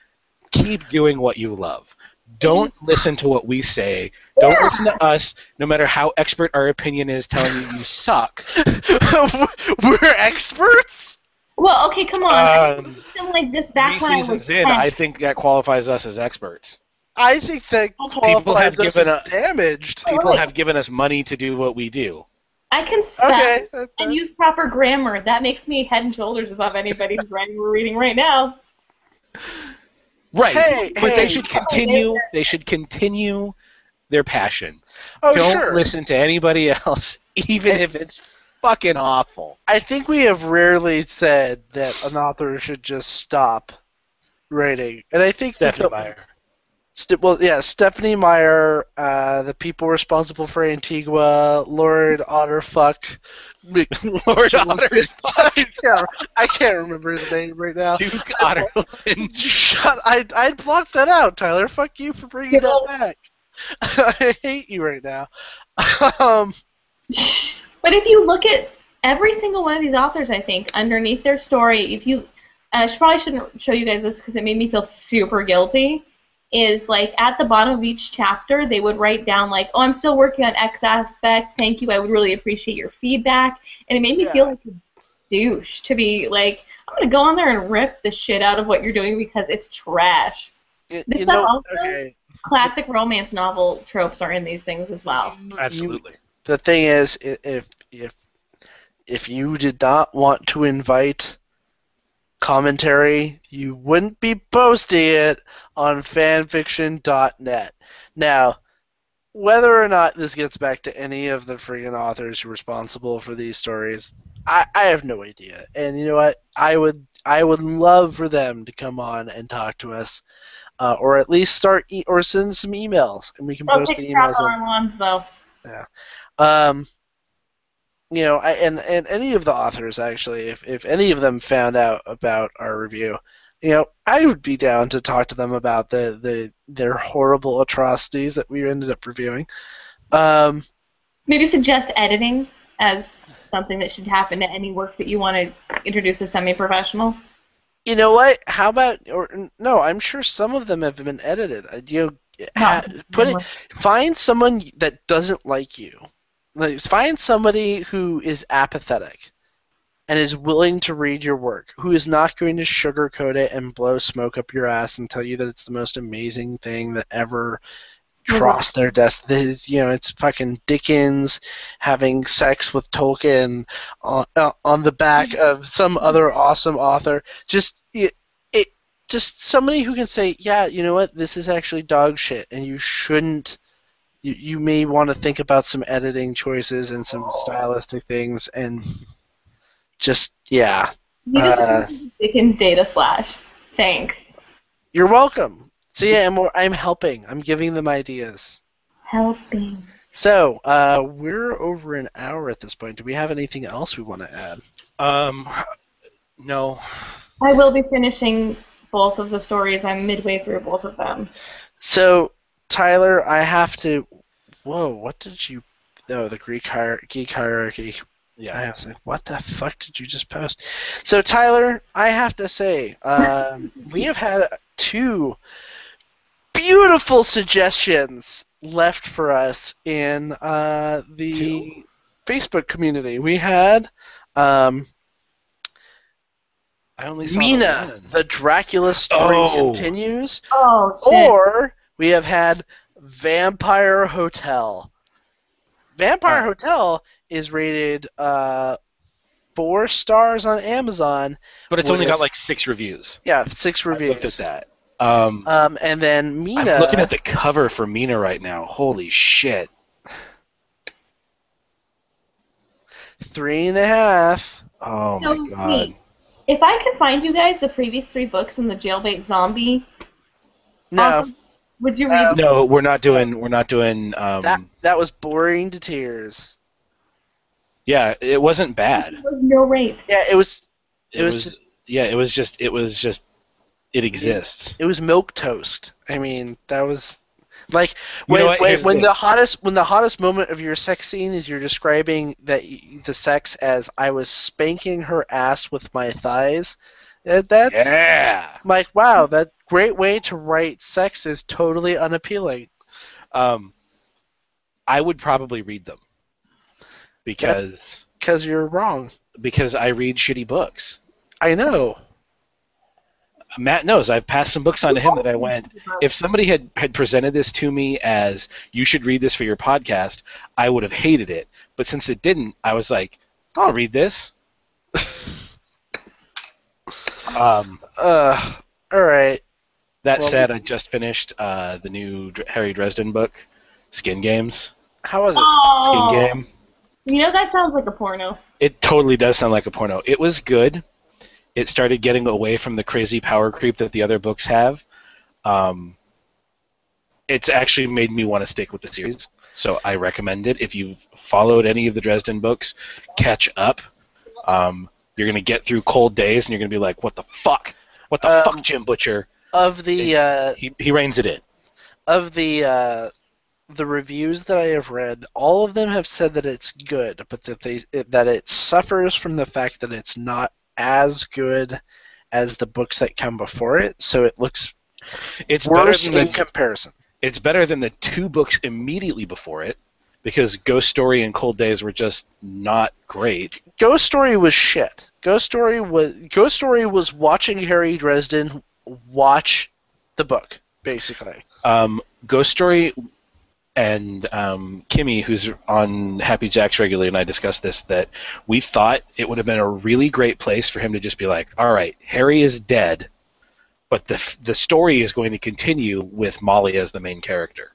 keep doing what you love. Don't listen to what we say. Don't listen to us, no matter how expert our opinion is telling you suck. We're experts? Well, okay, come on. Something like this back 3 when I was seasons in, 10. I think that qualifies us as experts. I think that qualifies us given as damaged. People have given us money to do what we do. I can spell Okay. and use proper grammar. That makes me head and shoulders above anybody who's writing we're reading right now. Right, Hey, but hey. they should continue. They should continue their passion. Oh, Don't sure. listen to anybody else, even if it's fucking awful. I think we have rarely said that an author should just stop writing, and I think Stephanie Meyer. Stephanie Meyer, the people responsible for Antigua, Lord Otterfuck, Lord Otterfuck. I can't remember his name right now. Duke Otterlund. I'd block that out, Tyler. Fuck you for bringing that back. I hate you right now. But if you look at every single one of these authors, I think, underneath their story, if you, and I probably shouldn't show you guys this because it made me feel super guilty, is like at the bottom of each chapter, they would write down like, oh, I'm still working on X aspect, thank you, I would really appreciate your feedback. And it made me feel like a douche to be like, I'm going to go on there and rip the shit out of what you're doing because it's trash. Classic romance novel tropes are in these things as well. Absolutely. The thing is, if you did not want to invite commentary, you wouldn't be posting it on fanfiction.net. Now, whether or not this gets back to any of the friggin' authors who are responsible for these stories, I have no idea. And you know what? I would love for them to come on and talk to us, or at least send some emails, and we can post the emails. On our lawns, though. Yeah. You know, and any of the authors, actually, if any of them found out about our review, you know, I would be down to talk to them about their horrible atrocities that we ended up reviewing. Maybe suggest editing as something that should happen to any work that you want to introduce as semi-professional. You know what? How about, no, I'm sure some of them have been edited. Find someone that doesn't like you. Like, find somebody who is apathetic and is willing to read your work, who is not going to sugarcoat it and blow smoke up your ass and tell you that it's the most amazing thing that ever crossed their desk. It's fucking Dickens having sex with Tolkien on the back of some other awesome author. Just somebody who can say, yeah, you know what, this is actually dog shit, and you shouldn't. You may want to think about some editing choices and some stylistic things, and just, yeah. You just Dickens data slash. Thanks. You're welcome. So yeah, I'm helping. I'm giving them ideas. Helping. So, we're over an hour at this point. Do we have anything else we want to add? No. I will be finishing both of the stories. I'm midway through both of them. So, Tyler, I have to... Whoa, what did you... Oh, the geek hierarchy. Yeah, I was like, what the fuck did you just post? So, Tyler, I have to say, we have had 2 beautiful suggestions left for us in the Facebook community. We had I only saw Mina, the Dracula story continues. Oh, shit. Or we have had Vampire Hotel. Vampire Hotel is rated 4 stars on Amazon. But it's only got like 6 reviews. Yeah, 6 reviews. I looked at that. And then Mina... I'm looking at the cover for Mina right now. Holy shit. 3.5. Oh So, my god. wait. If I could find you guys the previous 3 books in the Jailbait Zombie, No. Would you read them? No, we're not doing that was boring to tears. Yeah, it wasn't bad. There was no rape. Yeah, it was just it exists. It was milk toast. I mean, that was like Here's when the the hottest moment of your sex scene is you're describing the sex as I was spanking her ass with my thighs. That's like, wow, that great way to write sex is totally unappealing. I would probably read them because you're wrong. Because I read shitty books. I know. Matt knows. I've passed some books on to him that I went, if somebody had presented this to me as, you should read this for your podcast, I would have hated it. But since it didn't, I was like, I'll read this. All right. That said, I just finished the new Harry Dresden book, Skin Games. How was it? Skin Oh, Game. that sounds like a porno. It totally does sound like a porno. It was good. It started getting away from the crazy power creep that the other books have. It's actually made me want to stick with the series, so I recommend it. If you've followed any of the Dresden books, catch up. You're going to get through Cold Days, and you're going to be like, what the fuck? What the fuck, Jim Butcher? Of the He reins it in. of the reviews that I have read, all of them have said that it's good, but that it suffers from the fact that it's not as good as the books that come before it, so it looks It's better worse than in the comparison. It's better than the two books immediately before it, because Ghost Story and Cold Days were just not great. Ghost Story was shit. Ghost Story was watching Harry Dresden watch the book, basically. Ghost Story and Kimmy, who's on Happy Jacks regularly, and I discussed this, that we thought it would have been a really great place for him to just be like, all right, Harry is dead, but the story is going to continue with Molly as the main character.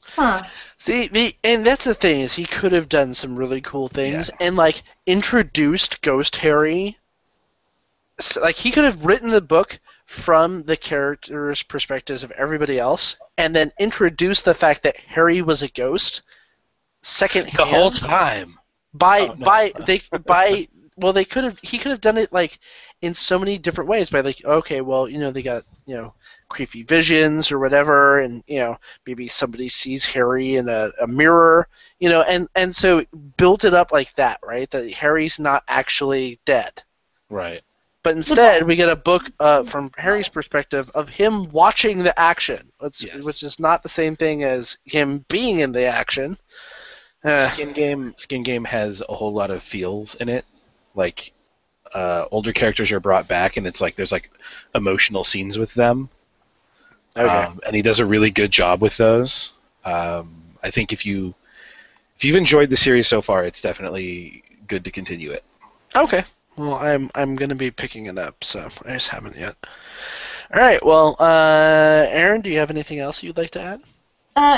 Huh. See, and that's the thing, is he could have done some really cool things and introduced Ghost Harry. Like, he could have written the book from the characters' perspectives of everybody else, and then introduced the fact that Harry was a ghost secondhand. The whole time. He could have done it in so many different ways by they got, creepy visions or whatever, and maybe somebody sees Harry in a mirror, and so built it up like that, right? That Harry's not actually dead. Right. But instead, we get a book from Harry's perspective of him watching the action, which is not the same thing as him being in the action. Skin Game has a whole lot of feels in it. Like, older characters are brought back, and it's like there's emotional scenes with them. Okay. And he does a really good job with those. I think if you've enjoyed the series so far, it's definitely good to continue it. Okay. Well, I'm gonna be picking it up, so I just haven't yet. All right. Well, Aaron, do you have anything else you'd like to add?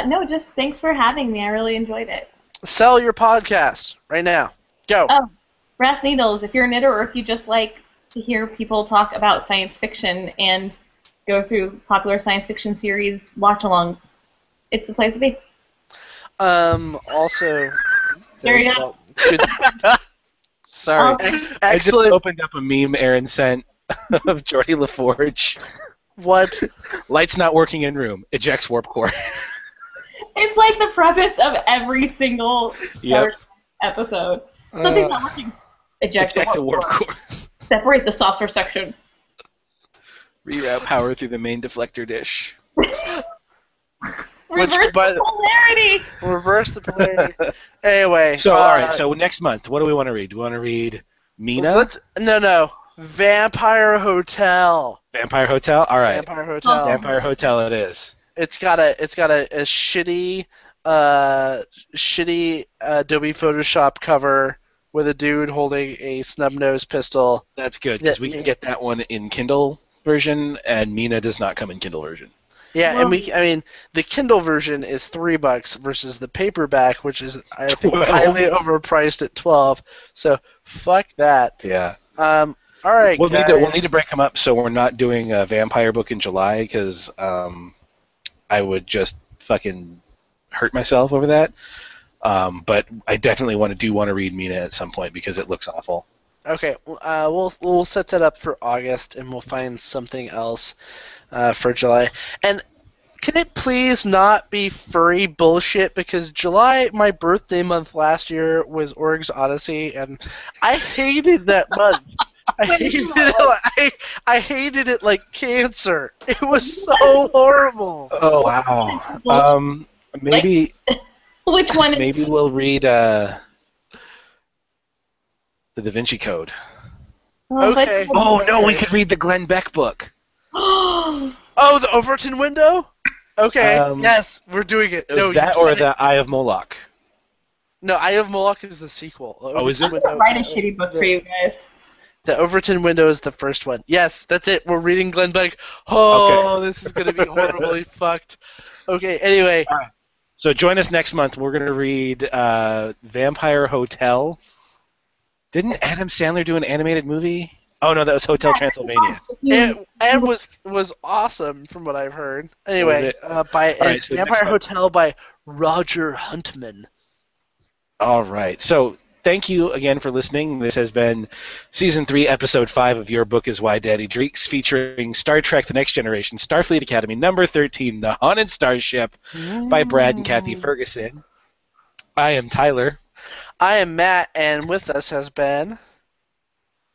No, just thanks for having me. I really enjoyed it. Sell your podcast right now. Go. Oh, Brass Needles, if you're a knitter or if you just like to hear people talk about science fiction and go through popular science fiction series watch-alongs, it's the place to be. Also, There you go. Sorry. Awesome. I just Excellent. opened up a meme Aaron sent of Geordie LaForge. What? Lights not working in room. Ejects warp core. It's like the preface of every single Yep. episode. Something's not working. Eject Eject the warp core. core. Separate the saucer section. Reroute power through the main deflector dish. Reverse the polarity. Reverse the polarity. Anyway. So, all right. So next month, what do we want to read? Do we want to read Mina? No. Vampire Hotel. Vampire Hotel. All right. Vampire Hotel. Vampire Hotel. It is. It's got a shitty Adobe Photoshop cover with a dude holding a snub-nosed pistol. That's good because we can get that one in Kindle version, and Mina does not come in Kindle version. Yeah, and the Kindle version is $3 versus the paperback, which is I think 12. highly overpriced at $12. So fuck that. Yeah. All right, We'll guys. need to break them up so we're not doing a vampire book in July because I would just fucking hurt myself over that. But I definitely want to read Mina at some point because it looks awful. Okay, we'll set that up for August, and we'll find something else for July. And can it please not be furry bullshit? Because July, my birthday month last year, was Org's Odyssey, and I hated that month. I hated it like cancer. It was so horrible. Oh wow. Maybe Which one is maybe we'll read the Da Vinci Code. Okay. Oh no, we could read the Glenn Beck book. Oh, the Overton window? Okay, yes, we're doing it. It was that or the Eye of Moloch? No, Eye of Moloch is the sequel. Oh, is it? I'm gonna write a shitty book for you guys. The Overton window is the first one. Yes, that's it. We're reading Glenn Beck. Oh, Okay. This is going to be horribly fucked. Okay. Anyway, So join us next month. We're going to read Vampire Hotel. Didn't Adam Sandler do an animated movie? Oh no, that was Hotel Transylvania. it was awesome from what I've heard. Was Anyway, it? All right, it's so next Vampire month. Hotel by Roger Huntman. All right. So thank you again for listening. This has been Season 3, Episode 5 of Your Book is Why Daddy Drinks, featuring Star Trek The Next Generation, Starfleet Academy, number 13, The Haunted Starship, by Brad and Kathy Ferguson. I am Tyler. I am Matt, and with us has been.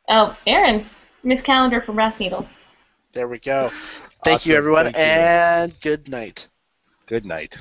Oh, Aaron, Miss Calendar from Brass Needles. There we go. Thank you, Awesome. everyone, Thank you. and good night. Good night.